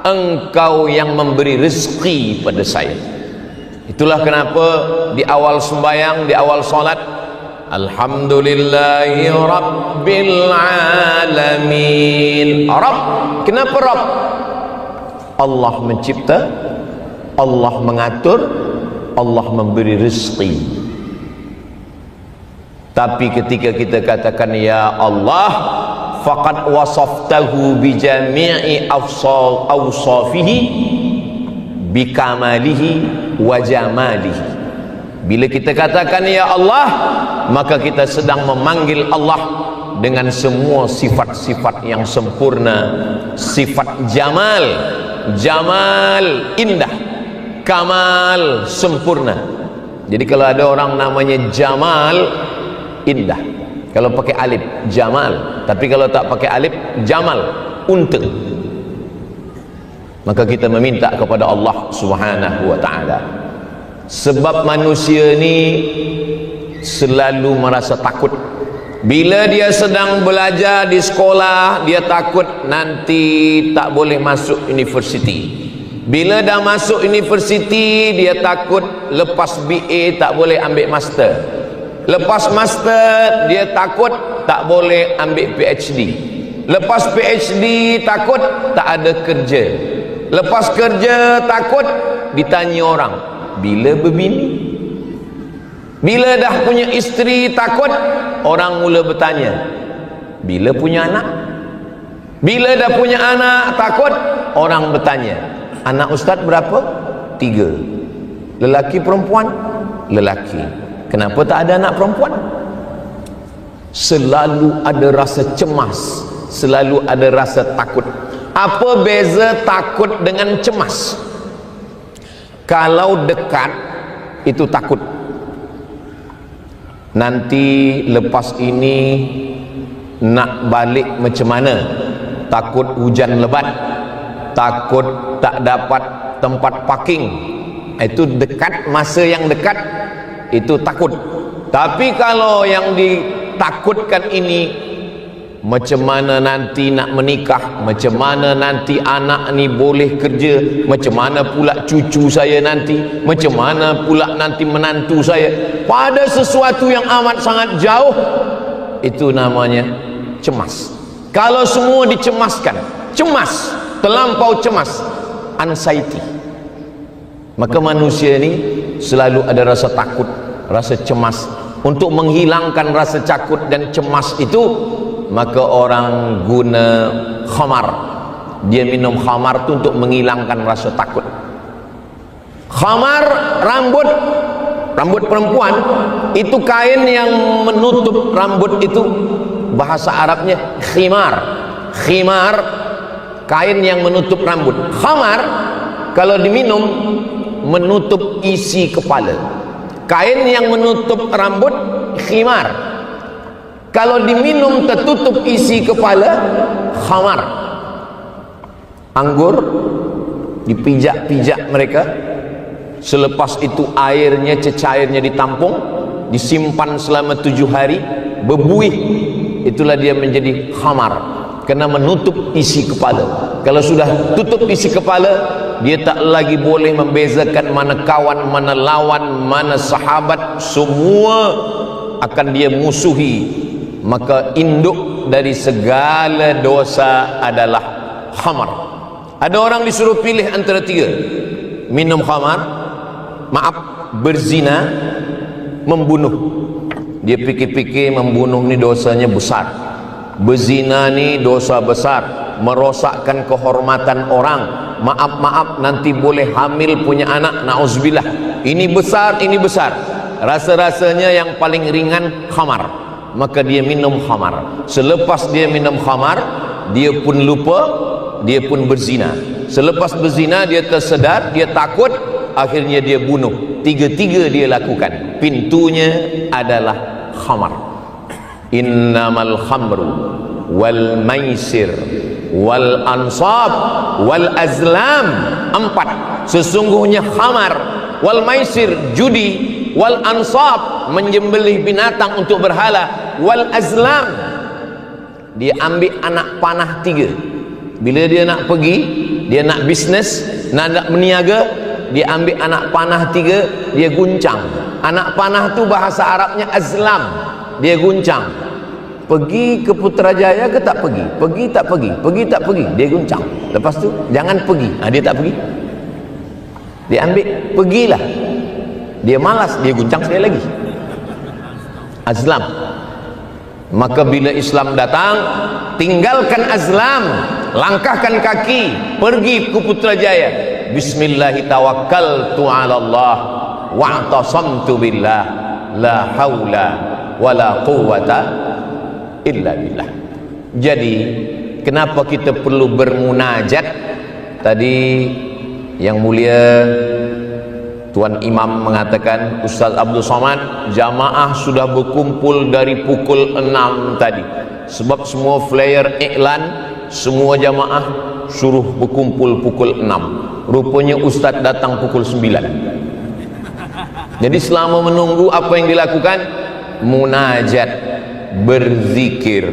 engkau yang memberi rezeki pada saya. Itulah kenapa di awal sembahyang, di awal solat, alhamdulillahi rabbil alamin. Rabb, kenapa Rabb? Allah mencipta, Allah mengatur, Allah memberi rezeki. Tapi ketika kita katakan ya Allah, faqad wasaftahu bi jami'i awsafihi bi kamalihi wa jamalihi. Bila kita katakan ya Allah, maka kita sedang memanggil Allah dengan semua sifat-sifat yang sempurna. Sifat jamal, jamal indah, kamal sempurna. Jadi kalau ada orang namanya Jamal, indah. Kalau pakai alif Jamal, tapi kalau tak pakai alif Jamal, unta. Maka kita meminta kepada Allah Subhanahu wa ta'ala. Sebab manusia ni selalu merasa takut. Bila dia sedang belajar di sekolah, dia takut nanti tak boleh masuk universiti. Bila dah masuk universiti, dia takut lepas BA tak boleh ambil master. Lepas master, dia takut tak boleh ambil PhD. Lepas PhD, takut tak ada kerja. Lepas kerja, takut ditanya orang, bila berbini? Bila dah punya isteri, takut orang mula bertanya, bila punya anak? Bila dah punya anak, takut orang bertanya, anak ustaz berapa? 3. Lelaki perempuan? Lelaki. Kenapa tak ada anak perempuan? Selalu ada rasa cemas, selalu ada rasa takut. Apa beza takut dengan cemas? Kalau dekat, itu takut. Nanti lepas ini nak balik macam mana? Takut hujan lebat, takut tak dapat tempat parking. Itu dekat, masa yang dekat itu takut. Tapi kalau yang ditakutkan ini, macam mana nanti nak menikah, macam mana nanti anak ni boleh kerja, macam mana pula cucu saya nanti, macam mana pula nanti menantu saya, pada sesuatu yang amat sangat jauh, itu namanya cemas. Kalau semua dicemaskan, cemas, terlampau cemas, anxiety, maka manusia ni selalu ada rasa takut, rasa cemas. Untuk menghilangkan rasa takut dan cemas itu, maka orang guna khamar. Dia minum khamar tu untuk menghilangkan rasa takut. Khamar, rambut perempuan, itu kain yang menutup rambut itu, bahasa Arabnya khimar. Khimar, kain yang menutup rambut. Khamar, kalau diminum, menutup isi kepala. Kain yang menutup rambut, khimar. Kalau diminum tertutup isi kepala, khamar. Anggur dipijak-pijak mereka, selepas itu airnya, cecairnya ditampung, disimpan selama 7 hari, berbuih, itulah dia menjadi khamar, kena menutup isi kepala. Kalau sudah tutup isi kepala, dia tak lagi boleh membezakan mana kawan, mana lawan, mana sahabat, semua akan dia musuhi. Maka induk dari segala dosa adalah khamar. Ada orang disuruh pilih antara 3, minum khamar, berzina, membunuh. Dia fikir-fikir membunuh ni dosanya besar, berzina ni dosa besar, merosakkan kehormatan orang, maaf nanti boleh hamil punya anak, na'udzubillah, ini besar, ini besar. Rasa-rasanya yang paling ringan khamar, maka dia minum khamar. Selepas dia minum khamar, dia pun lupa, dia pun berzina. Selepas berzina, dia tersedar, dia takut, akhirnya dia bunuh. 3 dia lakukan. Pintunya adalah khamar. Innamal khamru wal maisir wal ansab wal azlam. 4. Sesungguhnya khamar, wal maisir, judi, wal ansab, menyembelih binatang untuk berhala, wal azlam, dia ambil anak panah 3. Bila dia nak pergi, dia nak bisnes, nak berniaga, dia ambil anak panah 3, dia guncang. Anak panah tu bahasa Arabnya azlam, dia guncang. Pergi ke Putrajaya ke tak pergi? Pergi tak pergi? Pergi tak pergi? Dia guncang. Lepas tu jangan pergi. Dia tak pergi. Dia ambil, pergilah. Dia malas, dia guncang sekali lagi. Azlam. Maka bila Islam datang, tinggalkan azlam, langkahkan kaki, pergi ke Putrajaya. Bismillahi tawakkaltu ala Allah wa'tasamtu billah la haula wala quwwata illa billah. Jadi kenapa kita perlu bermunajat? Tadi yang mulia Tuan Imam mengatakan, Ustaz Abdul Somad, jamaah sudah berkumpul dari pukul 6 tadi. Sebab semua flyer iklan, semua jamaah suruh berkumpul pukul 6. Rupanya Ustaz datang pukul 9. Jadi selama menunggu, apa yang dilakukan? Munajat, berzikir.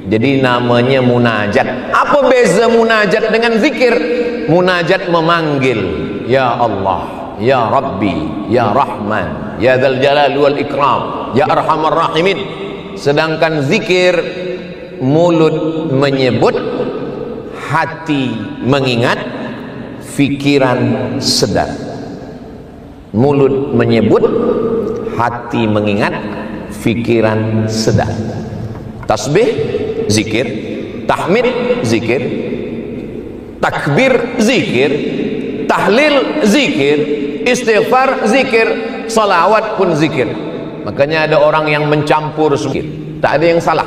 Jadi namanya munajat. Apa beza munajat dengan zikir? munajat memanggil, ya Allah, ya Rabbi, ya Rahman, ya Dzal Jalal wal Ikram, ya Arhamar Rahimin. Sedangkan zikir mulut menyebut, hati mengingat, fikiran sedar. Mulut menyebut, hati mengingat, fikiran sedar. Tasbih zikir, tahmid zikir, takbir zikir, tahlil zikir, istighfar zikir, salawat pun zikir. Makanya ada orang yang mencampur zikir, tak ada yang salah.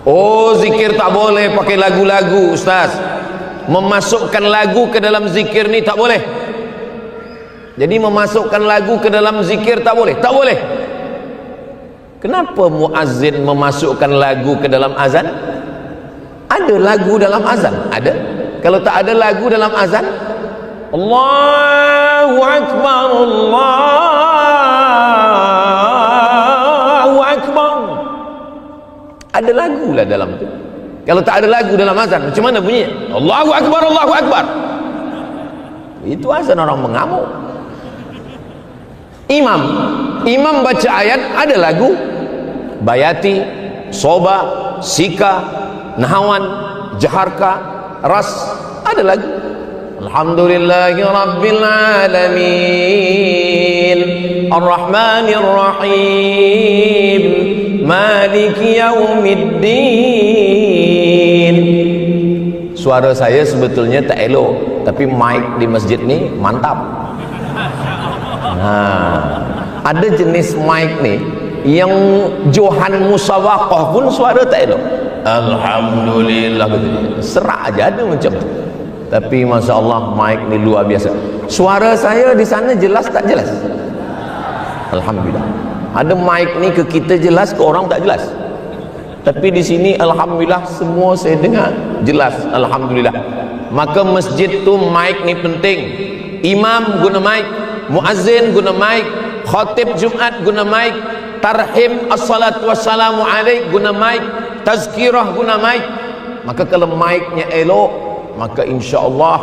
Oh, zikir tak boleh pakai lagu-lagu, Ustaz. Memasukkan lagu ke dalam zikir ni tak boleh. Jadi memasukkan lagu ke dalam zikir tak boleh. Tak boleh. Kenapa muazzin memasukkan lagu ke dalam azan? Ada lagu dalam azan? Ada. Kalau tak ada lagu dalam azan, Allahu Akbar, Allahu Akbar. Ada lagu lah dalam tu. Kalau tak ada lagu dalam azan, macam mana bunyinya? Allahu Akbar, Allahu Akbar. Itu azan orang mengamuk. Imam baca ayat, ada lagu. Bayati, Soba, Sika, Nahawan, Jaharka, Ras, ada lagu. Alhamdulillahi Rabbil Alamin, Ar-Rahmanir Rahim, Maliki Yaumiddin. Suara saya sebetulnya tak elok, tapi mic di masjid ni mantap. Ada jenis mic ni yang Johan Musawaqah pun suara tak elok. Alhamdulillah, serak aja ada macam tu. Tapi Masya Allah, mic ni luar biasa. Suara saya di sana jelas tak jelas? Alhamdulillah. Ada mic ni ke kita jelas, ke orang tak jelas. Tapi di sini Alhamdulillah semua saya dengar jelas. Alhamdulillah. Maka masjid tu mic ni penting. Imam guna mic, muazzin guna mic, khatib Jumat guna mic, tarhim assalatu wassalamu alaik guna mic, tazkirah guna mic. Maka kalau mic-nya elok, maka insya-Allah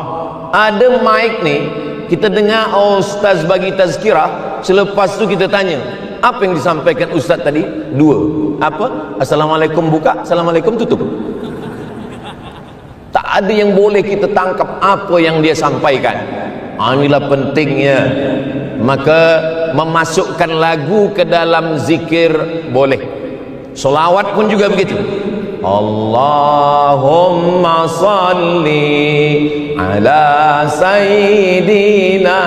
ada mic ni kita dengar, oh, ustaz bagi tazkirah, selepas tu kita tanya, apa yang disampaikan ustaz tadi? Dua. Apa? Assalamualaikum buka, Assalamualaikum tutup. Tak ada yang boleh kita tangkap apa yang dia sampaikan. Inilah pentingnya. Maka memasukkan lagu ke dalam zikir boleh. Solawat pun juga begitu. Allahumma salli ala sayyidina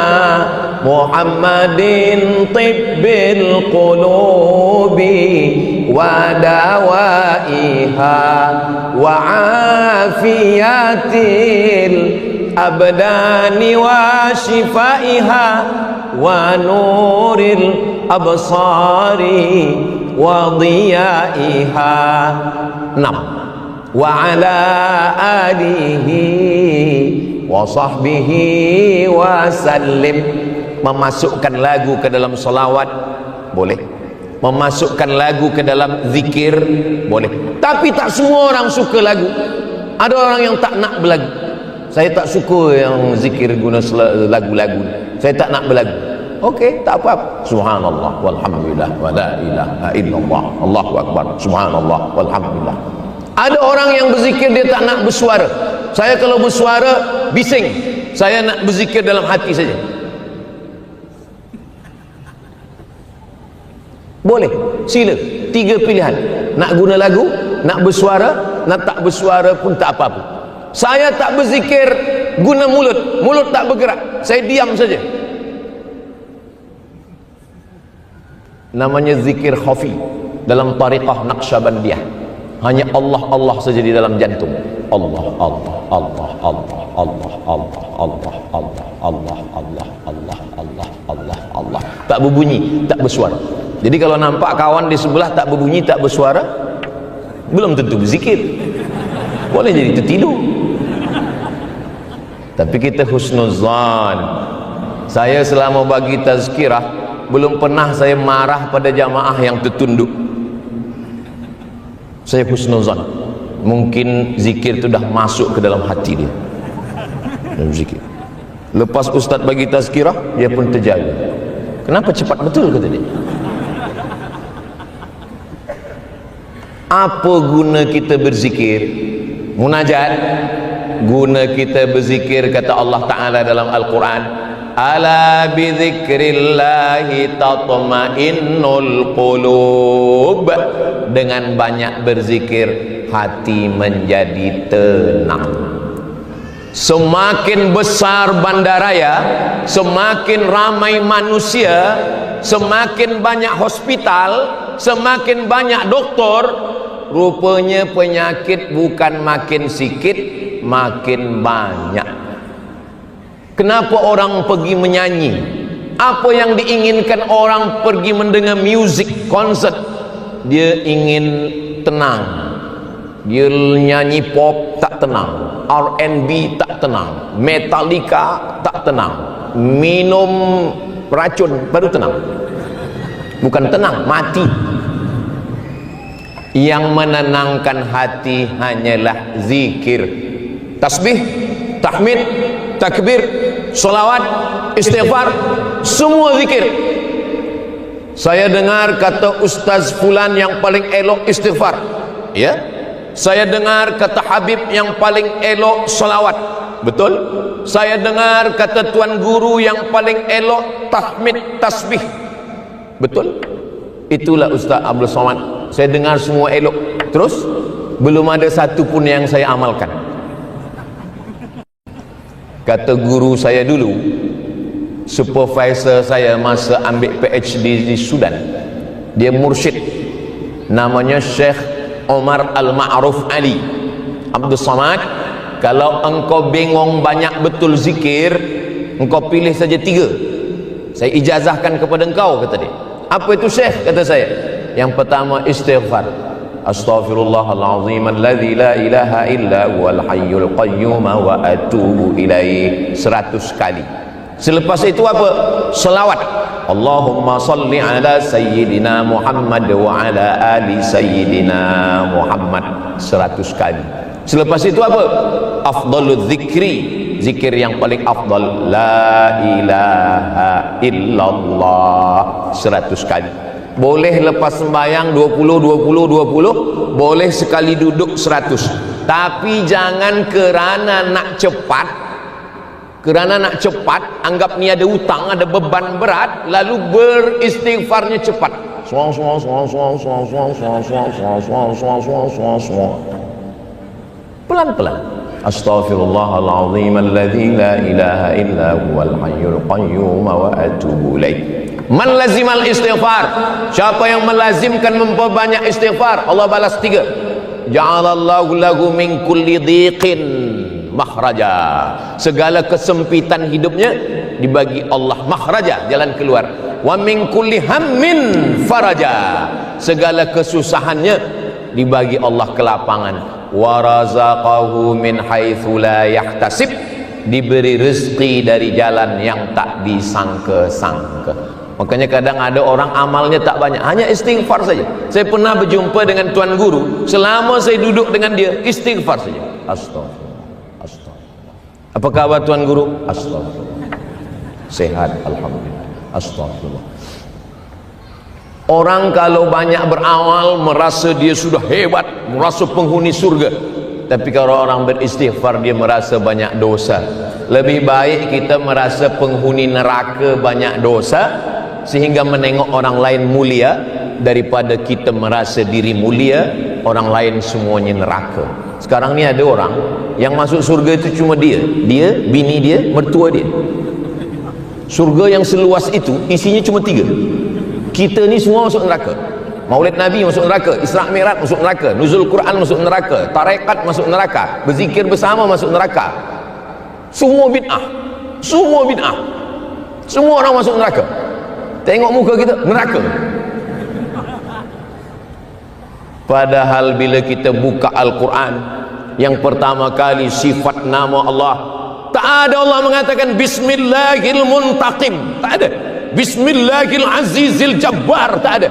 Muhammadin tibbil qulubi wa dawaiha wa afiyatil abdani wa shifaiha wa nuril absari wa dhiyaiha. 6. Wa ala alihi wa sahbihi wa sallim. Memasukkan lagu ke dalam salawat boleh, memasukkan lagu ke dalam zikir boleh. Tapi tak semua orang suka lagu. Ada orang yang tak nak berlagu. Saya tak suka yang zikir guna lagu-lagu, saya tak nak berlagu. Okey, tak apa-apa. Subhanallah walhamdulillah wa la ilaha illallah, Allahu akbar, subhanallah walhamdulillah. Ada orang yang berzikir dia tak nak bersuara. Saya kalau bersuara bising. Saya nak berzikir dalam hati saja. Boleh, sila. 3 pilihan. Nak guna lagu, nak bersuara, nak tak bersuara pun tak apa-apa. Saya tak berzikir guna mulut, mulut tak bergerak, saya diam saja. Namanya zikir khafi dalam tariqah Naqsyabandiyah. Hanya Allah Allah saja di dalam jantung. Allah Allah Allah Allah Allah Allah Allah Allah Allah Allah Allah Allah Allah Allah. Tak berbunyi, tak bersuara. Jadi kalau nampak kawan di sebelah tak berbunyi, tak bersuara, belum tentu berzikir. Boleh jadi tertidur. Tapi kita husnuzan. Saya selama bagi tazkirah belum pernah saya marah pada jamaah yang tertunduk. Saya husnuzan. Mungkin zikir itu dah masuk ke dalam hati dia. Berzikir. Lepas ustaz bagi tazkirah, dia pun terjaga. Kenapa cepat betul kata dia? Apa guna kita berzikir? Munajat. Guna kita berzikir, kata Allah Ta'ala dalam Al-Quran, ala bizikrillahi tatma'innul qulub. Dengan banyak berzikir, hati menjadi tenang. Semakin besar bandaraya, semakin ramai manusia, semakin banyak hospital, semakin banyak doktor, rupanya penyakit bukan makin sikit, makin banyak. Kenapa orang pergi menyanyi? Apa yang diinginkan orang pergi mendengar music, konsert? Dia ingin tenang. Dia nyanyi pop tak tenang, R&B tak tenang, Metallica tak tenang, minum racun baru tenang. Bukan tenang, mati. Yang menenangkan hati hanyalah zikir, tasbih, tahmid, takbir, solawat, istighfar, semua zikir. Saya dengar kata Ustaz Fulan yang paling elok istighfar, ya. Saya dengar kata Habib yang paling elok solawat, betul. Saya dengar kata Tuan Guru yang paling elok tahmid, tasbih, betul. Itulah Ustaz Abdul Somad. Saya dengar semua elok, terus belum ada satu pun yang saya amalkan. Kata guru saya dulu, supervisor saya masa ambil PhD di Sudan, dia mursyid, namanya Syekh Omar Al-Ma'ruf Ali Abdul Somad. Kalau engkau bingung banyak betul zikir, engkau pilih saja 3. Saya ijazahkan kepada engkau, kata dia. Apa itu Syekh? Kata saya, yang pertama istighfar, astaghfirullahalazim alladzi la ilaha illa huwal hayyul qayyum wa atubu ilaih 100 kali. Selepas itu apa? Selawat, Allahumma salli ala sayyidina Muhammad wa ala ali sayyidina Muhammad 100 kali. Selepas itu apa? Afdalul zikri, zikir yang paling afdal, la ilaha illallah 100 kali. Boleh lepas sembahyang 20, boleh sekali duduk 100. Tapi jangan kerana nak cepat, anggap ni ada hutang, ada beban berat, lalu beristighfarnya cepat. Pelan-pelan. Astaghfirullahalazim alladzi la ilaha illa huwal hayyul qayyum wa atubu ilaih. Man lazimal istighfar, siapa yang melazimkan memperbanyak istighfar, Allah balas 3. Ja'alallahu lahu min kulli dhiqin makhraja. Segala kesempitan hidupnya dibagi Allah makhraja, jalan keluar. Wa min kulli hammin faraja. Segala kesusahannya dibagi Allah kelapangan. Wa razaqahu min haitsu la yahtasib. Diberi rezeki dari jalan yang tak disangka-sangka. Makanya kadang ada orang amalnya tak banyak, hanya istighfar saja. Saya pernah berjumpa dengan Tuan Guru, selama saya duduk dengan dia, istighfar saja. Astagfirullah, astagfirullah. Apa khabar Tuan Guru? Astagfirullah. Sehat, alhamdulillah. Astagfirullah. Orang kalau banyak beramal merasa dia sudah hebat, merasa penghuni surga. Tapi kalau orang beristighfar, dia merasa banyak dosa. Lebih baik kita merasa penghuni neraka banyak dosa, sehingga menengok orang lain mulia, daripada kita merasa diri mulia, orang lain semuanya neraka. Sekarang ni ada orang yang masuk surga itu cuma dia, bini dia, mertua dia. Surga yang seluas itu isinya cuma 3. Kita ni semua masuk neraka. Maulid Nabi masuk neraka, Isra Mi'raj masuk neraka, Nuzul Quran masuk neraka, tarekat masuk neraka, berzikir bersama masuk neraka. Semua bid'ah, semua bid'ah, semua orang masuk neraka. Tengok muka kita, neraka. Padahal bila kita buka Al-Quran, yang pertama kali sifat nama Allah, tak ada Allah mengatakan Bismillahil Muntaqim, tak ada. Bismillahil Azizil Jabbar, tak ada.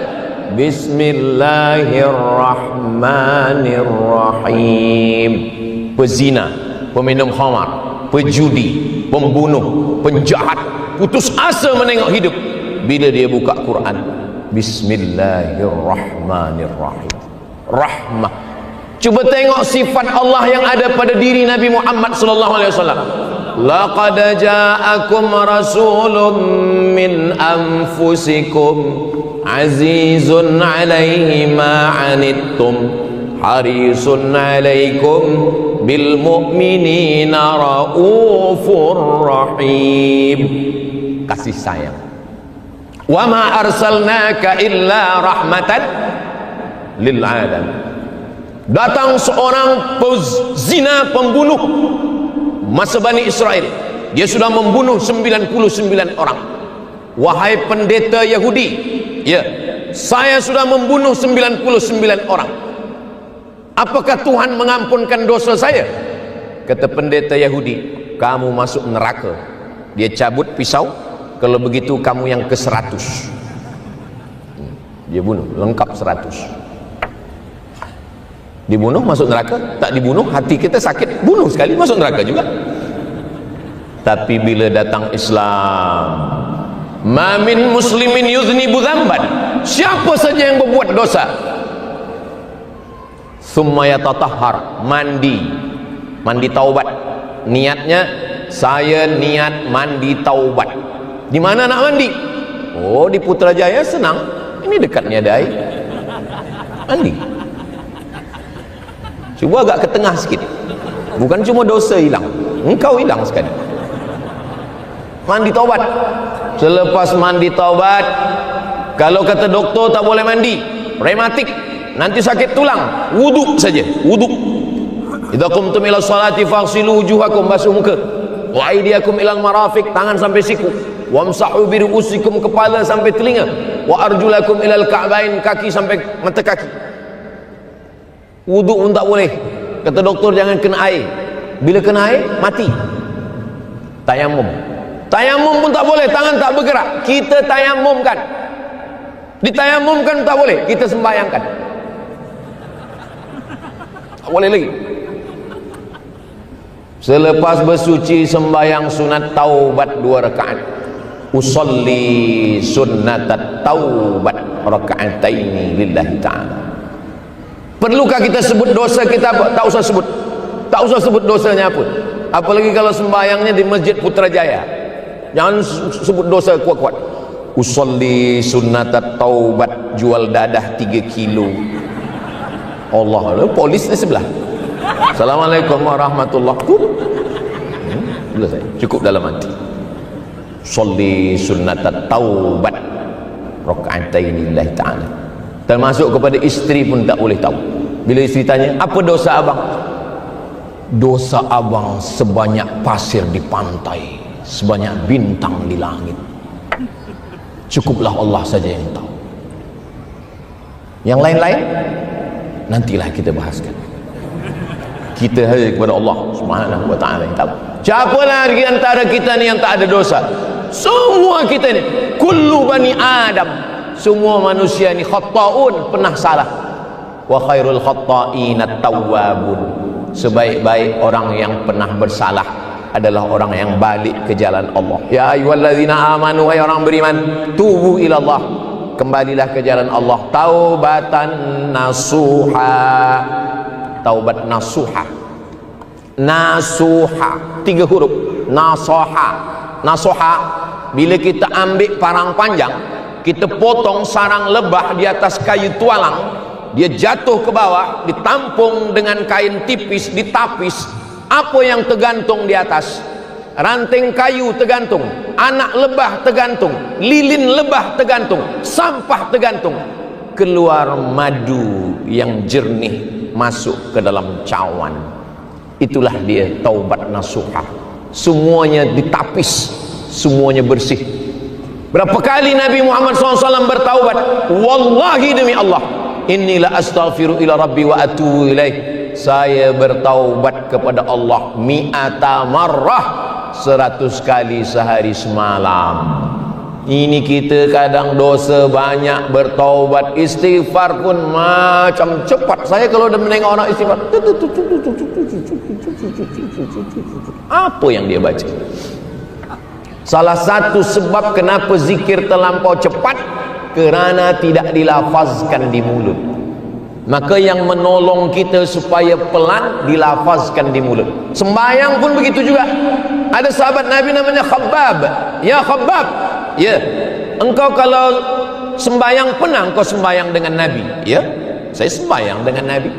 Bismillahirrahmanirrahim. Pezina, peminum khamar, pejudi, pembunuh, penjahat, putus asa menengok hidup. Bila dia buka Quran, Bismillahirrahmanirrahim, rahmah. Cuba tengok sifat Allah yang ada pada diri Nabi Muhammad sallallahu alaihi wasallam. Laqad ja'akum rasulun min anfusikum azizun 'alaihi ma 'anittum harisun 'alaikum bil mu'minina raufur rahim. Kasih sayang. Wa ma arsalnaka illa rahmatan lil alamin. Datang seorang pezina, pembunuh masa Bani Israel. Dia sudah membunuh 99 orang. Wahai pendeta Yahudi, ya, saya sudah membunuh 99 orang. Apakah Tuhan mengampunkan dosa saya? Kata pendeta Yahudi, kamu masuk neraka. Dia cabut pisau, kalau begitu kamu yang ke-100. Dia bunuh, lengkap 100. Dibunuh masuk neraka, tak dibunuh hati kita sakit, bunuh sekali masuk neraka juga. Tapi bila datang Islam, ma min muslimin yuznibu dzamban, siapa saja yang berbuat dosa, summa yatatahhar, mandi taubat. Niatnya, saya niat mandi taubat. Di mana nak mandi? Oh, di Putrajaya senang, ini dekatnya ada air, mandi. Cuba agak ke tengah sikit. Bukan cuma dosa hilang, engkau hilang sekali. Mandi taubat. Selepas mandi taubat, kalau kata doktor tak boleh mandi, rematik, nanti sakit tulang, wuduk saja, wuduk. Idza qumtum ila sholati faghsilu wujuhakum, basuh muka, wa aydiyakum ilal marafiq, tangan sampai siku, wamsahu bi ru'usikum, kepala sampai telinga, wa arjulakum ilal ka'bain, kaki sampai mata kaki. Wuduk pun tak boleh. Kata doktor jangan kena air. Bila kena air, mati. Tayamum. Tayamum pun tak boleh, tangan tak bergerak. Kita tayamumkan. Ditayamumkan tak boleh, kita sembahyangkan. Tak boleh lagi. Selepas bersuci sembahyang sunat taubat 2 rakaat. Usolli sunnatat taubat raka'ataini lillahi ta'ala. Perlukah kita sebut dosa kita apa? Tak usah sebut. Tak usah sebut dosanya apa. Apalagi kalau sembahyangnya di Masjid Putrajaya. Jangan sebut dosa kuat-kuat. Usolli sunnatat taubat, jual dadah 3 kilo. Allah, polis di sebelah. Assalamualaikum warahmatullahi wabarakatuh. Cukup dalam hati. Usolli sunnatat taubat raka'ataini lillahi ta'ala. Termasuk kepada isteri pun tak boleh tahu. Bila isteri tanya, apa dosa abang? Dosa abang sebanyak pasir di pantai, sebanyak bintang di langit. Cukuplah Allah saja yang tahu. Yang lain-lain nantilah kita bahaskan. Kita hanya kepada Allah Subhanahu wa taala yang tahu. Siapa lagi antara kita ni yang tak ada dosa? Semua kita ni, kullu bani Adam, semua manusia ni khata'un, pernah salah. Wa khairul khata'ina tawwabun, sebaik-baik orang yang pernah bersalah adalah orang yang balik ke jalan Allah. Ya ayyuhallazina amanu, hai orang beriman, tubu ila Allah, kembalilah ke jalan Allah. Taubatan nasuha, taubat nasuha. Nasuha 3 huruf. Nasoha. Nasoha, bila kita ambil parang panjang, kita potong sarang lebah di atas kayu tualang, dia jatuh ke bawah, ditampung dengan kain tipis, ditapis. Apa yang tergantung di atas? Ranting kayu tergantung, anak lebah tergantung, lilin lebah tergantung, sampah tergantung. Keluar madu yang jernih masuk ke dalam cawan. Itulah dia taubat nasuha. Semuanya ditapis, semuanya bersih. Berapa kali Nabi Muhammad SAW bertaubat? Wallahi demi Allah, inilah astaghfiru ila rabbi wa atubu ilaih. Saya bertaubat kepada Allah mi'ata marrah, 100 kali sehari semalam. Ini kita kadang dosa banyak, bertaubat, istighfar pun macam cepat. Saya kalau udah menengok orang istighfar, apa yang dia baca? Salah satu sebab kenapa zikir terlampau cepat, kerana tidak dilafazkan di mulut. Maka yang menolong kita supaya pelan, dilafazkan di mulut. Sembayang pun begitu juga. Ada sahabat Nabi namanya Khabbab. Ya Khabbab, ya, engkau kalau sembayang pernah engkau sembayang dengan Nabi? Ya, saya sembayang dengan Nabi.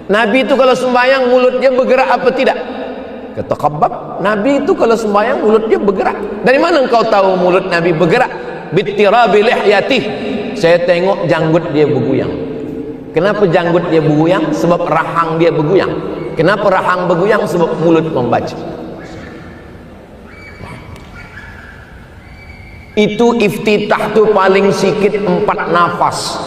Nabi itu kalau sembayang mulutnya bergerak apa tidak? Kata Khabbab, Nabi itu kalau sembayang mulutnya bergerak. Dari mana engkau tahu mulut Nabi bergerak? Bittirabi lihyatih. Saya tengok janggut dia bergoyang. Kenapa janggut dia bergoyang? Sebab rahang dia bergoyang. Kenapa rahang bergoyang? Sebab mulut membaca. Itu iftitah tu paling sikit 4 nafas.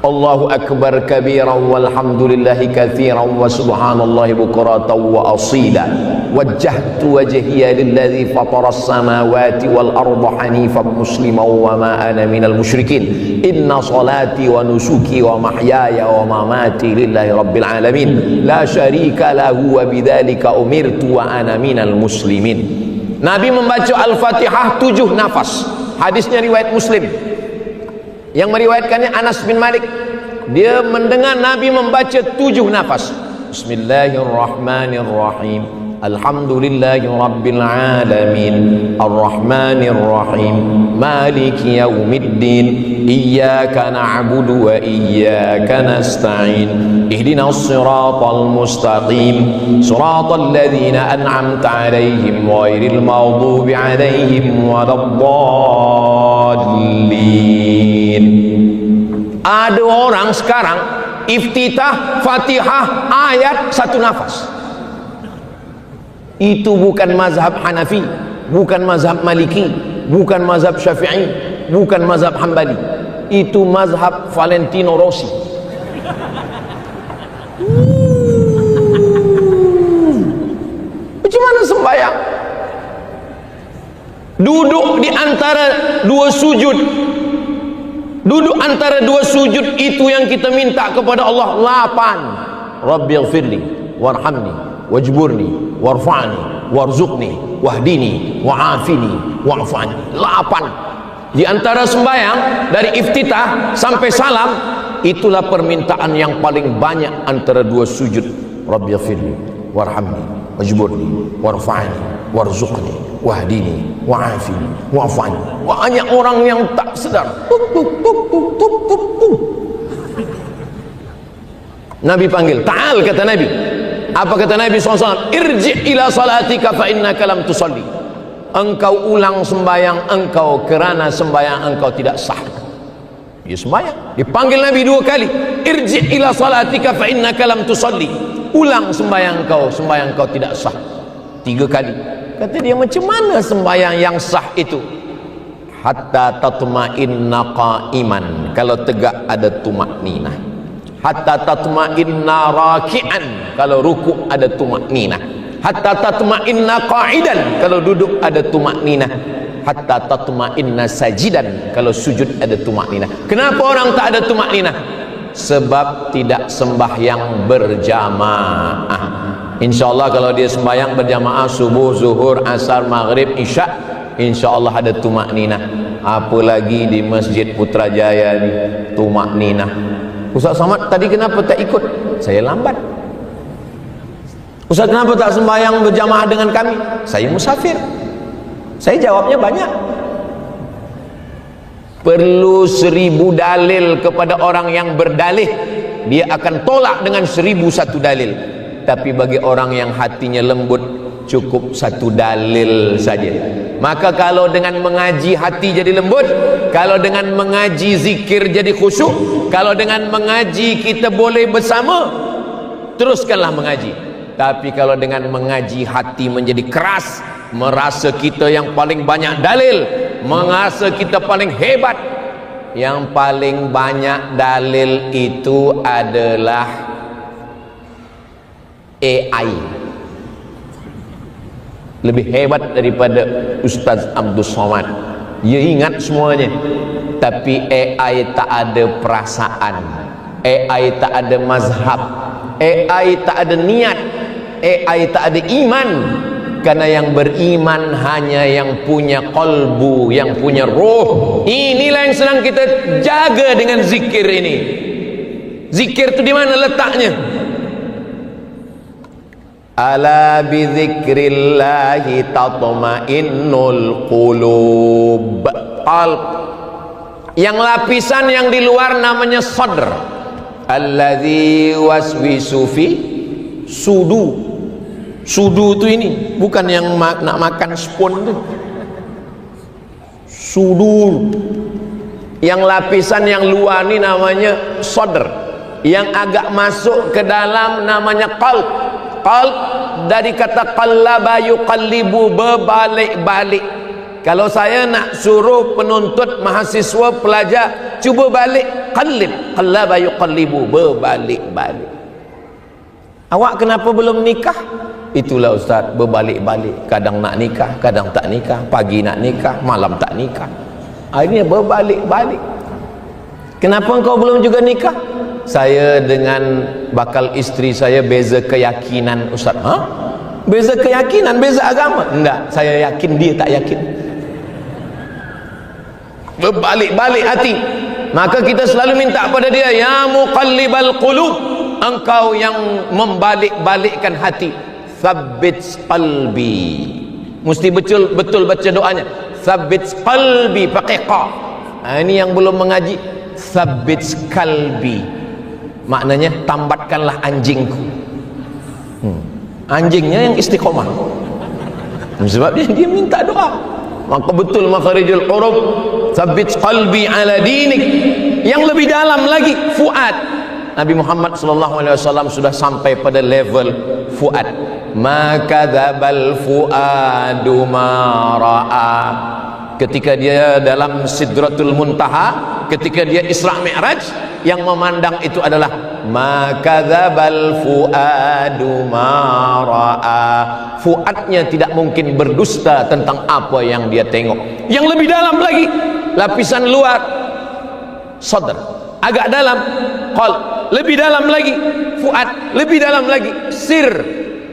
Allahu akbar kabiran walhamdulillahi katsiran wa subhanallahi bukratan wa asila. Wajjahtu wajhiya lilladzi fataras samawati wal arda hanifan musliman wa ma ana minal musyrikin. Inna salati wa nusuki wa mahyaya wa mamati lillahi rabbil alamin. La syarika lahu wa bidzalika umirtu wa ana minal muslimin. Nabi membaca Al-Fatihah 7 nafas. Hadisnya riwayat Muslim. Yang meriwayatkannya Anas bin Malik. Dia mendengar Nabi membaca 7 nafas. Bismillahirrahmanirrahim. Alhamdulillahi rabbil alamin. Arrahmanirrahim. Maliki yaumiddin. Iyyaka na'budu wa iyyaka nasta'in. Ihdinas siratal mustaqim. Siratal ladzina an'amta 'alaihim ghairil maghdubi 'alaihim waladdallin. Ada orang sekarang iftitah Fatihah ayat 1 nafas. Itu bukan mazhab Hanafi, bukan mazhab Maliki, bukan mazhab Syafi'i, bukan mazhab Hambali. Itu mazhab Valentino Rossi. Bagaimana sembahyang? Duduk di antara 2 sujud. Duduk antara 2 sujud itu yang kita minta kepada Allah 8. Rabbighfirli warhamni wajburni warfa'ni warzuqni wahdini wa'afini wa'afani. 8. Di antara sembahyang dari iftitah sampai salam, itulah permintaan yang paling banyak antara 2 sujud. Rabbighfirli warhamni wajburni warfa'ni warzuqni wahdini wa'afini wa'afani. Banyak orang yang tak sedar. Nabi panggil, ta'al, kata Nabi. Apa kata Nabi SAW? Irji' ila salatika fa innaka lam tusalli. Engkau ulang sembayang engkau, kerana sembayang engkau tidak sah. Dia sembayang, dipanggil Nabi 2 kali. Irji' ila salatika fa innaka lam tusalli. Ulang sembayang engkau, sembayang engkau tidak sah. 3 kali. Kata dia, macam mana sembayang yang sah itu? Hatta tatma'inna qa'iman, kalau tegak ada tumakninah. Hatta tatma'inna raki'an, kalau rukuk ada tumakninah. Hatta tatma'inna qa'idan, kalau duduk ada tumakninah. Hatta tatma'inna sajidan, kalau sujud ada tumakninah. Kenapa orang tak ada tumakninah? Sebab tidak sembahyang berjamaah. InsyaAllah kalau dia sembahyang berjamaah subuh, zuhur, asar, maghrib, isya, InsyaAllah ada tumakninah. Apalagi di Masjid Putrajaya ni, tumakninah. Ustaz Samad tadi kenapa tak ikut? Saya lambat. Ustaz kenapa tak sembahyang berjamaah dengan kami? Saya musafir. Saya jawabnya banyak. Perlu 1000 dalil kepada orang yang berdalih, dia akan tolak dengan 1001 dalil. Tapi bagi orang yang hatinya lembut, cukup 1 dalil saja. Maka kalau dengan mengaji hati jadi lembut, kalau dengan mengaji zikir jadi khusyuk, kalau dengan mengaji kita boleh bersama, teruskanlah mengaji. Tapi kalau dengan mengaji hati menjadi keras, merasa kita yang paling banyak dalil, merasa kita paling hebat, yang paling banyak dalil itu adalah AI. Lebih hebat daripada Ustaz Abdul Somad. dia ingat semuanya. Tapi AI tak ada perasaan, AI tak ada mazhab, AI tak ada niat, AI tak ada iman. Karena yang beriman hanya yang punya qalbu, yang punya roh. Inilah yang sedang kita jaga dengan zikir ini. Zikir itu di mana letaknya? Ala bi dzikrillahi tatma'innul qulub. Qalb. Yang lapisan yang di luar namanya sadr. Alladzi waswisu fi sudu. Sudu itu ini, bukan yang nak makan spoon itu. Sudur. Yang lapisan yang luar ini namanya sadr. Yang agak masuk ke dalam namanya qalb. Qalb dari kata qallaba yuqallibu, berbalik-balik. Kalau saya nak suruh penuntut, mahasiswa, pelajar, cuba balik, qallib, qallaba yuqallibu, berbalik-balik. Awak kenapa belum nikah? Itulah Ustaz, berbalik-balik. Kadang nak nikah, kadang tak nikah. Pagi nak nikah, malam tak nikah. Akhirnya berbalik-balik. Kenapa engkau belum juga nikah? Saya dengan bakal isteri saya beza keyakinan Ustaz. Beza keyakinan, beza agama? Enggak, saya yakin, dia tak yakin. Berbalik-balik hati. Maka kita selalu minta pada dia, ya muqallibal qulub, engkau yang membalik-balikkan hati, tsabbit qalbi. Mesti betul baca doanya, tsabbit qalbi, pakai qa. Ini yang belum mengaji, tsabbit qalbi, maknanya tambatkanlah anjingku. Anjingnya yang istiqomah. Sebab dia minta doa. Maka betul makharijul huruf, tsabbit qalbi ala dinik. Yang lebih dalam lagi, fuad. Nabi Muhammad SAW sudah sampai pada level fuad. Ma kadzabal fuadu ma ra'a. Ketika dia dalam Sidratul Muntaha, ketika dia Isra Mi'raj, yang memandang itu adalah ma kadzabal fuadu ma ra'a. Fuadnya tidak mungkin berdusta tentang apa yang dia tengok. Yang lebih dalam lagi, lapisan luar sadr, agak dalam qalb, lebih dalam lagi fuad, lebih dalam lagi sir,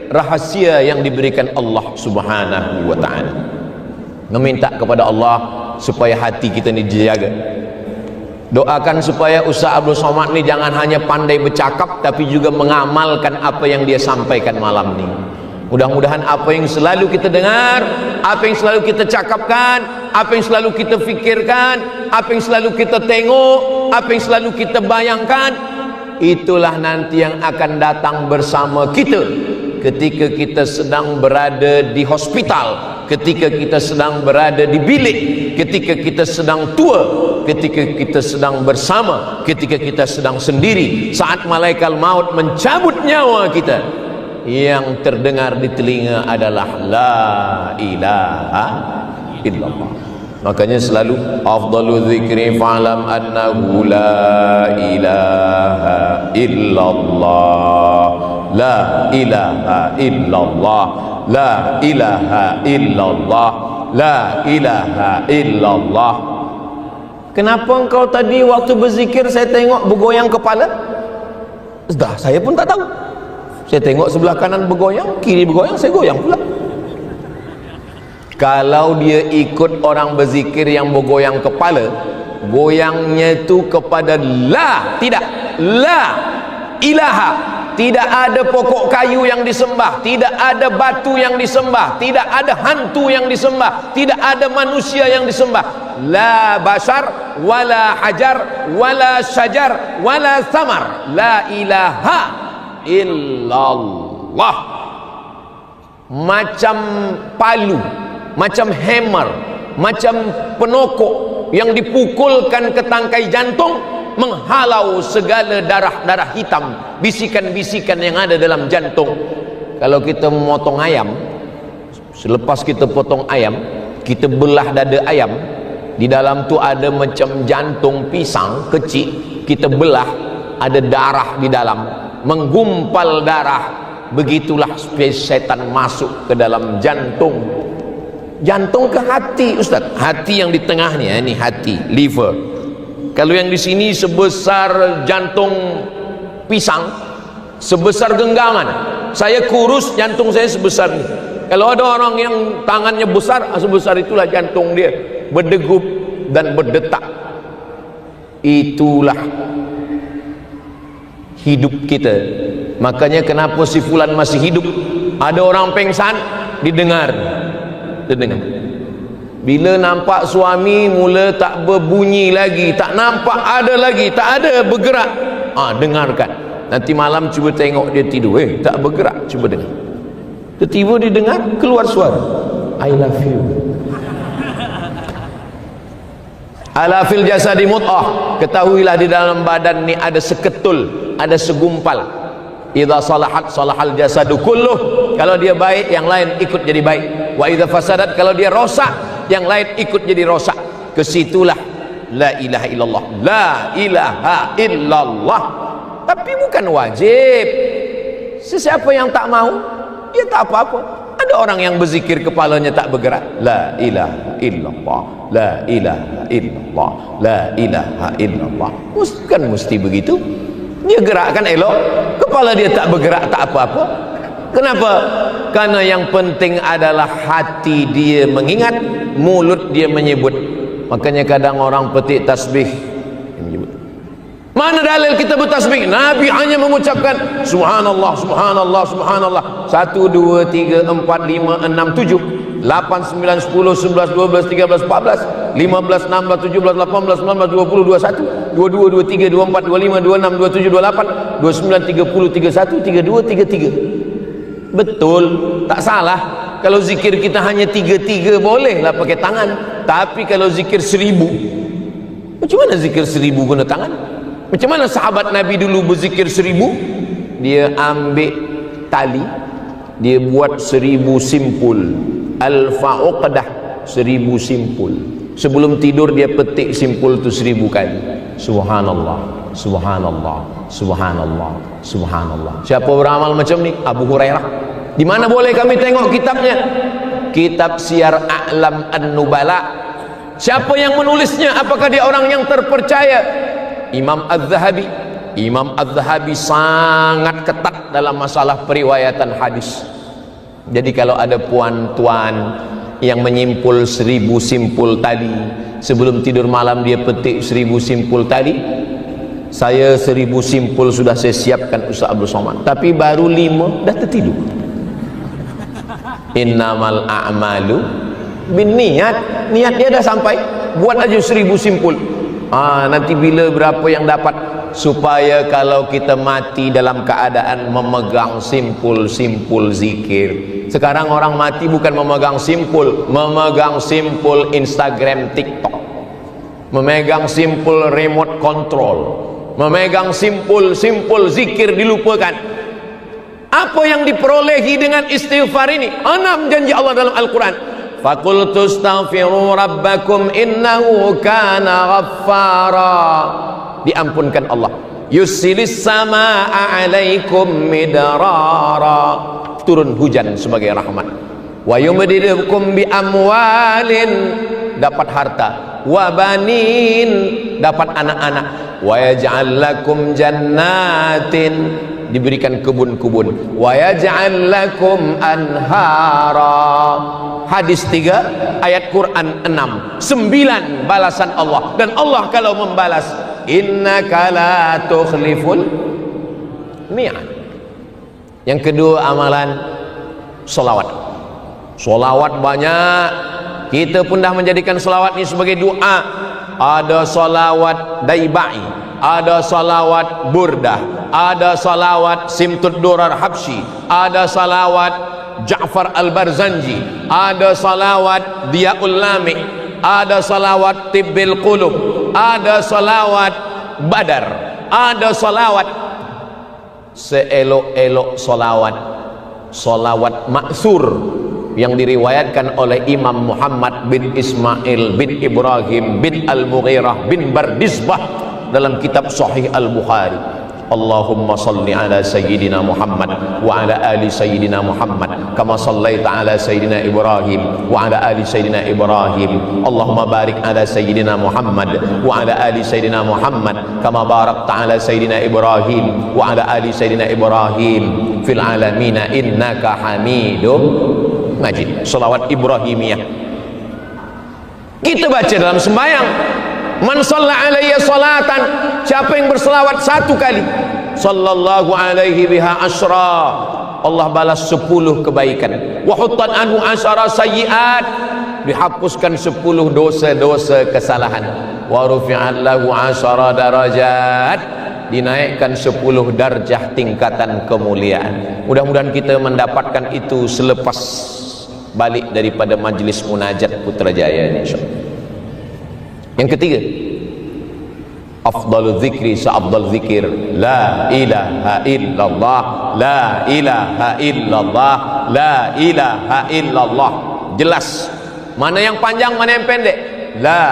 rahasia yang diberikan Allah Subhanahu wa ta'ala. Meminta kepada Allah supaya hati kita ini dijaga. Doakan supaya Ustaz Abdul Somad ini jangan hanya pandai bercakap, tapi juga mengamalkan apa yang dia sampaikan malam ini. Mudah-mudahan apa yang selalu kita dengar, apa yang selalu kita cakapkan, apa yang selalu kita fikirkan, apa yang selalu kita tengok, apa yang selalu kita bayangkan, itulah nanti yang akan datang bersama kita ketika kita sedang berada di hospital, ketika kita sedang berada di bilik, ketika kita sedang tua, ketika kita sedang bersama, ketika kita sedang sendiri, saat malaikat maut mencabut nyawa kita. Yang terdengar di telinga adalah la ilaha illallah. Makanya selalu afdalu dzikri fa'lam annahu la ilaha illallah, la ilaha illallah, la ilaha illallah, la ilaha illallah. Kenapa engkau tadi waktu berzikir saya tengok bergoyang kepala? Dah, saya pun tak tahu. Saya tengok sebelah kanan bergoyang, kiri bergoyang, saya goyang pula. Kalau dia ikut orang berzikir yang bergoyang kepala, goyangnya itu kepada la, tidak, la ilaha. Tidak ada pokok kayu yang disembah, tidak ada batu yang disembah, tidak ada hantu yang disembah, tidak ada manusia yang disembah. La bashar, wala hajar, wala syajar, wala samar. La ilaha illallah. Macam palu, macam hammer, macam penokok yang dipukulkan ke tangkai jantung, menghalau segala darah-darah hitam, bisikan-bisikan yang ada dalam jantung. Kalau kita memotong ayam, selepas kita potong ayam, kita belah dada ayam, di dalam tu ada macam jantung pisang kecil, kita belah, ada darah di dalam, menggumpal darah. Begitulah setan masuk ke dalam jantung. Jantung ke hati, Ustaz. Hati yang di tengahnya ini hati, liver. Kalau yang di sini sebesar jantung pisang, sebesar genggaman. Saya kurus, jantung saya sebesar ini. Kalau ada orang yang tangannya besar, sebesar itulah jantung dia, berdegup dan berdetak. Itulah hidup kita. Makanya kenapa si fulan masih hidup? Ada orang pengsan, didengar. Bila nampak suami mula tak berbunyi lagi, tak nampak ada lagi, tak ada bergerak, dengarkan. Nanti malam cuba tengok dia tidur, tak bergerak, cuba dengar. Tiba-tiba didengar keluar suara, I love you. Ala fil jasadi mut'ah. Ketahuilah di dalam badan ni ada seketul, ada segumpal. Idza salahat salahal jasadu kulluh. Kalau dia baik, yang lain ikut jadi baik. Wa idza fasadat, kalau dia rosak, yang lain ikut jadi rosak. Kesitulah la ilaha illallah. La ilaha illallah. Tapi bukan wajib. Sesiapa yang tak mau, ya tak apa-apa. Ada orang yang berzikir kepalanya tak bergerak. La ilaha illallah, la ilaha illallah, la ilaha illallah. Bukan mesti begitu. Dia gerakkan elok, kepala dia tak bergerak, tak apa-apa. Kenapa? Karena yang penting adalah hati dia mengingat, mulut dia menyebut. Makanya kadang orang petik tasbih menyebut. Mana dalil kita bertasbih? Nabi hanya mengucapkan subhanallah, subhanallah, subhanallah. 1, 2, 3, 4, 5, 6, 7, 8, 9, 10, 11, 12, 13, 14, 15, 16, 17, 18, 19, 20, 21, 22, 23, 24, 25, 26, 27, 28, 29, 30, 31, 32, 33. Betul, tak salah. Kalau zikir kita hanya 3 bolehlah pakai tangan. Tapi kalau zikir 1000, macam mana zikir 1000 guna tangan? Macam mana sahabat Nabi dulu berzikir 1000? Dia ambil tali, dia buat 1000 simpul, alfa uqdah, 1000 simpul. Sebelum tidur dia petik simpul tu 1000 kali. Subhanallah, subhanallah, subhanallah, subhanallah. Siapa beramal macam ni? Abu Hurairah. Di mana boleh kami tengok kitabnya? Kitab Syiar A'lam An-Nubala. Siapa yang menulisnya? Apakah dia orang yang terpercaya? Imam Az-Zahabi. Imam Az-Zahabi sangat ketat dalam masalah periwayatan hadis. Jadi kalau ada puan-tuan yang menyimpul 1000 simpul tadi, sebelum tidur malam dia petik 1000 simpul tadi, saya 1000 simpul sudah saya siapkan Ustaz Abdul Somad, tapi baru 5 dah tertidur. Innamal a'malu bin niat. Niat dia dah sampai, buat aja 1000 simpul. Nanti bila berapa yang dapat, supaya kalau kita mati dalam keadaan memegang simpul-simpul zikir. Sekarang orang mati bukan memegang simpul, memegang simpul Instagram, TikTok, memegang simpul remote control, memegang simpul zikir dilupakan. Apa yang diperolehi dengan istighfar ini? 6 janji Allah dalam Al-Quran. Faqultu astaghfiru rabbakum innahu kana ghaffara. Diampunkan Allah. Yusilis samaa'a 'alaikum midrara. Turun hujan sebagai rahmat. Wa yumdidukum bi amwalin, dapat harta, wa banin, dapat anak-anak, wa yaj'al lakum jannatin, diberikan kebun-kebun, wa yaj'al lakum anhara. Hadis 3, ayat Quran 6, 9 balasan Allah. Dan Allah kalau membalas, innaka la tukhliful mi'ad. Yang kedua, amalan solawat. Solawat banyak. Kita pun dah menjadikan solawat ini sebagai doa. Ada solawat daibai, ada solawat burdah, ada solawat simtud durar habsyi, ada solawat Ja'far al-Barzanji, ada salawat Diyaul Lami, ada salawat Tibbil Qulub, ada salawat Badar, ada salawat. Seelok-elok salawat, salawat maksur yang diriwayatkan oleh Imam Muhammad bin Ismail bin Ibrahim bin Al-Mughirah bin Bardizbah dalam kitab Sahih Al-Bukhari. Allahumma salli ala sayyidina Muhammad wa ala ali sayyidina Muhammad kama sallaita ala sayyidina Ibrahim wa ala ali sayyidina Ibrahim. Allahumma barik ala sayyidina Muhammad wa ala ali sayyidina Muhammad kama barakta ala sayyidina Ibrahim wa ala ali sayyidina Ibrahim fil alamina innaka Hamidum Majid. Salawat Ibrahimiyah kita baca dalam sembahyang. Man shalla alayya salatan, siapa yang berselawat satu kali, sallallahu alaihi biha asyra, Allah balas 10 kebaikan. Wa huttan anhu asyara sayyiat, dihapuskan 10 dosa-dosa kesalahan. Wa rufi'at lahu asyara darajat, dinaikkan 10 darjah tingkatan kemuliaan. Mudah-mudahan kita mendapatkan itu selepas balik daripada majlis munajat Putrajaya ini, insyaallah. Yang ketiga, afdalul zikri sa'afdal zikir la ilaha illallah, la ilaha illallah, la ilaha illallah. Jelas mana yang panjang, mana yang pendek. La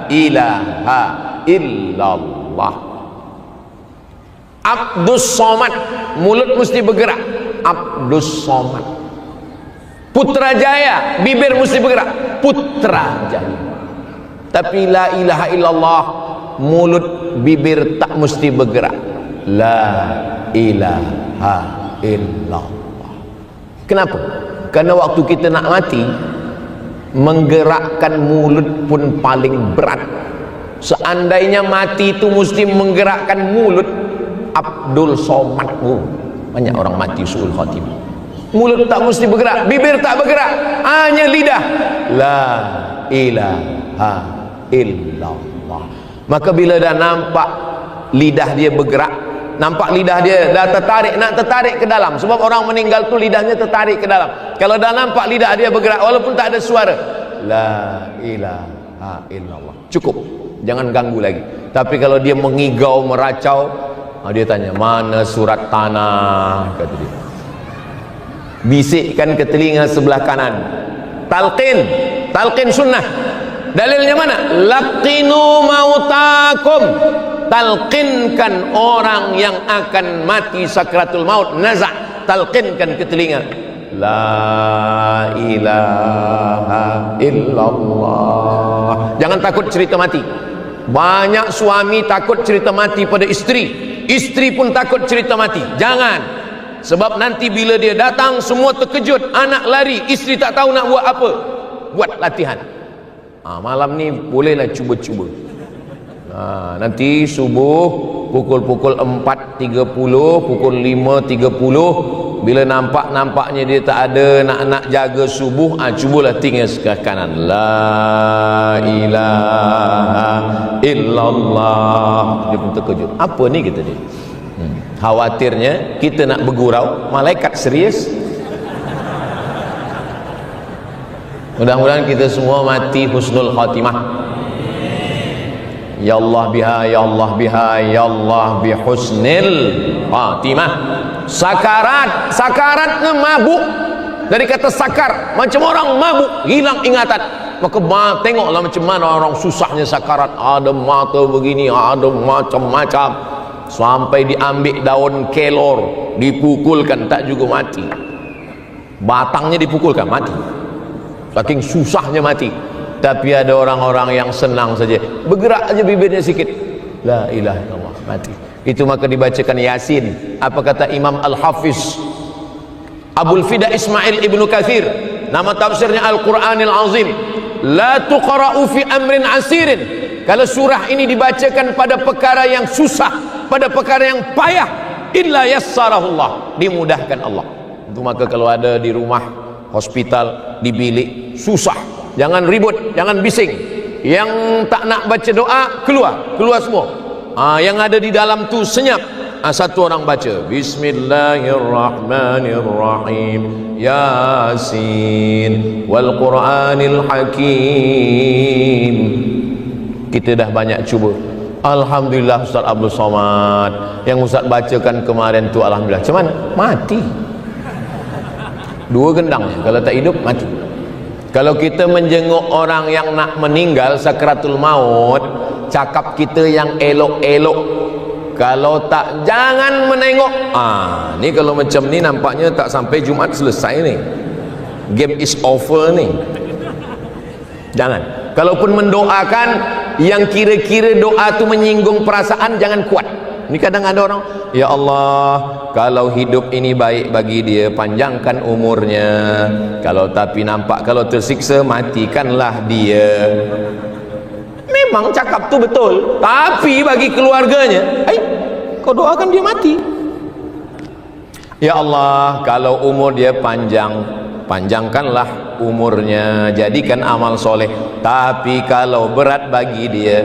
ilaha illallah. Abdus Somad, mulut mesti bergerak. Abdus Somad. Putrajaya, bibir mesti bergerak. Putrajaya. Tapi la ilaha illallah, mulut bibir tak mesti bergerak. La ilaha illallah. Kenapa? Karena waktu kita nak mati, menggerakkan mulut pun paling berat. Seandainya mati itu mesti menggerakkan mulut, Abdul Somad, banyak orang mati suul khatimah. Mulut tak mesti bergerak, bibir tak bergerak, hanya lidah. La ilaha illallah. Maka bila dah nampak lidah dia bergerak, nampak lidah dia dah tertarik, nak tertarik ke dalam, sebab orang meninggal tu lidahnya tertarik ke dalam. Kalau dah nampak lidah dia bergerak walaupun tak ada suara, la ilaha illallah, cukup, jangan ganggu lagi. Tapi kalau dia mengigau, meracau, dia tanya, mana surat tanah, kata dia. Bisikkan ke telinga sebelah kanan. Talqin sunnah. Dalilnya mana? Laqinu mautakum, talqinkan orang yang akan mati sakratul maut, nazak, talqinkan ke telinga. La ilaha illallah. Jangan takut cerita mati. Banyak suami takut cerita mati pada isteri, isteri pun takut cerita mati. Jangan, sebab nanti bila dia datang semua terkejut, anak lari, isteri tak tahu nak buat apa. Buat latihan. Malam ni bolehlah cuba-cuba. Nanti subuh pukul 4.30, pukul 5.30, bila nampaknya dia tak ada nak jaga subuh, cubalah tinggal sebelah kanan. La ilaha illallah. Dia pun terkejut. Apa ni, kata dia. Khawatirnya kita nak bergurau, malaikat serius. Mudah-mudahan kita semua mati husnul khatimah. Ya Allah biha, ya Allah biha, ya Allah bi husnil khatimah. Sakaratnya mabuk. Dari kata sakar, macam orang mabuk, hilang ingatan. Maka tengoklah macam mana orang susahnya sakarat. Ada mata begini, ada macam-macam, sampai diambil daun kelor, dipukulkan tak juga mati. Batangnya dipukulkan, mati. Saking susahnya mati. Tapi ada orang-orang yang senang saja, bergerak aja bibirnya sikit, la ilaha illallah, mati. Itu maka dibacakan Yasin. Apa kata Imam Al-Hafiz Abul Fida Ismail Ibnu Kathir, nama tafsirnya Al-Quranil Azim, la tuqra'u fi amrin asirin. Kalau surah ini dibacakan pada perkara yang susah, pada perkara yang payah, illa yassarahullah, dimudahkan Allah. Itu maka kalau ada di rumah, hospital, di bilik, susah, jangan ribut, jangan bising. Yang tak nak baca doa, keluar semua. Yang ada di dalam tu senyap. Satu orang baca Bismillahirrahmanirrahim, Yasin wal Quranil Hakim. Kita dah banyak cuba. Alhamdulillah Ustaz Abdul Somad yang Ustaz bacakan kemarin tu, alhamdulillah. Macam mana? Mati. 2 gendang, kalau tak hidup mati. Kalau kita menjenguk orang yang nak meninggal sakratul maut, cakap kita yang elok-elok, Kalau tak, jangan menengok. Ni kalau macam ni nampaknya tak sampai Jumaat selesai ni. Game is over ni. Jangan. Kalaupun mendoakan yang kira-kira doa tu menyinggung perasaan, jangan kuat. Ni kadang ada orang, ya Allah, kalau hidup ini baik bagi dia, panjangkan umurnya. Kalau tapi nampak kalau tersiksa, matikanlah dia. Memang cakap tu betul, tapi bagi keluarganya, kau doakan dia mati. Ya Allah, kalau umur dia panjang, panjangkanlah umurnya, jadikan amal soleh. Tapi kalau berat bagi dia,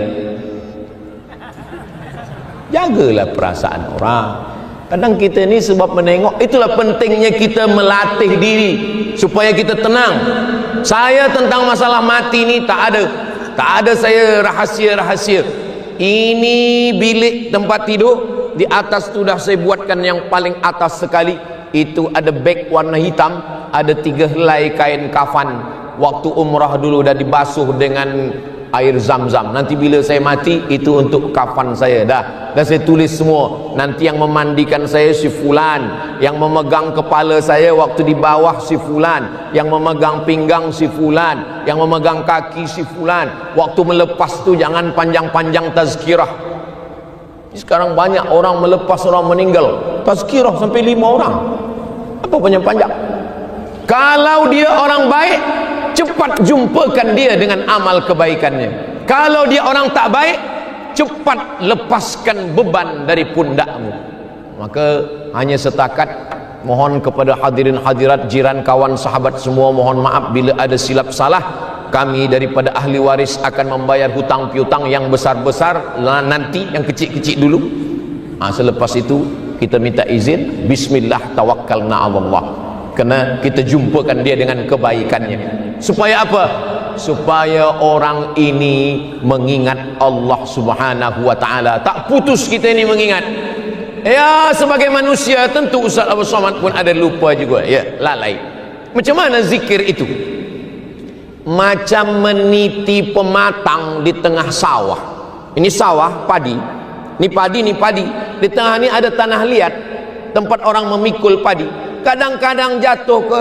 jagalah perasaan orang. Kadang kita ni sebab menengok, itulah pentingnya kita melatih diri supaya kita tenang. Saya tentang masalah mati ni tak ada saya rahsia-rahsia. Ini bilik tempat tidur, di atas tu dah saya buatkan yang paling atas sekali. Itu ada beg warna hitam, ada 3 helai kain kafan. Waktu umrah dulu dah dibasuh dengan air zam-zam. Nanti bila saya mati, itu untuk kafan saya. Dah saya tulis semua. Nanti yang memandikan saya si fulan, yang memegang kepala saya waktu di bawah si fulan, yang memegang pinggang si fulan, yang memegang kaki si fulan. Waktu melepas tu jangan panjang-panjang tazkirah. Sekarang banyak orang melepas orang meninggal, tazkirah sampai 5 orang. Apa panjang-panjang? Kalau dia orang baik, cepat jumpakan dia dengan amal kebaikannya. Kalau dia orang tak baik, cepat lepaskan beban dari pundakmu. Maka hanya setakat mohon kepada hadirin hadirat, jiran, kawan, sahabat semua, mohon maaf bila ada silap salah. Kami daripada ahli waris akan membayar hutang piutang yang besar-besar nanti, yang kecil-kecil dulu. Selepas itu kita minta izin, bismillah tawakkalna 'ala Allah. Kena kita jumpakan dia dengan kebaikannya. Supaya apa? Supaya orang ini mengingat Allah Subhanahu wa taala. Tak putus kita ini mengingat. Ya, sebagai manusia tentu Ustaz Abu Somad pun ada lupa juga, ya, lalai. Macam mana zikir itu? Macam meniti pematang di tengah sawah. Ini sawah padi, ini padi. Di tengah ni ada tanah liat, tempat orang memikul padi. Kadang-kadang jatuh ke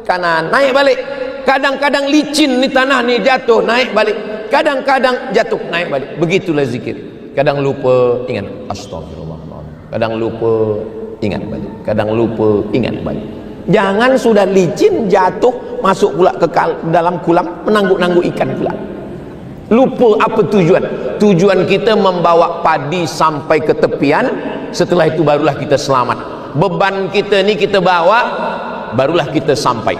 kanan, naik balik. Kadang-kadang licin ni tanah ni, jatuh, naik balik. Kadang-kadang jatuh, naik balik. Begitulah zikir. Kadang lupa, ingat astagfirullah. Kadang lupa, ingat balik. Kadang lupa, ingat balik. Jangan sudah licin, jatuh, masuk pula ke dalam kolam, menangguk-nangguk ikan pula. Lupa apa tujuan. Tujuan kita membawa padi sampai ke tepian. Setelah itu barulah kita selamat. Beban kita ni kita bawa, barulah kita sampai.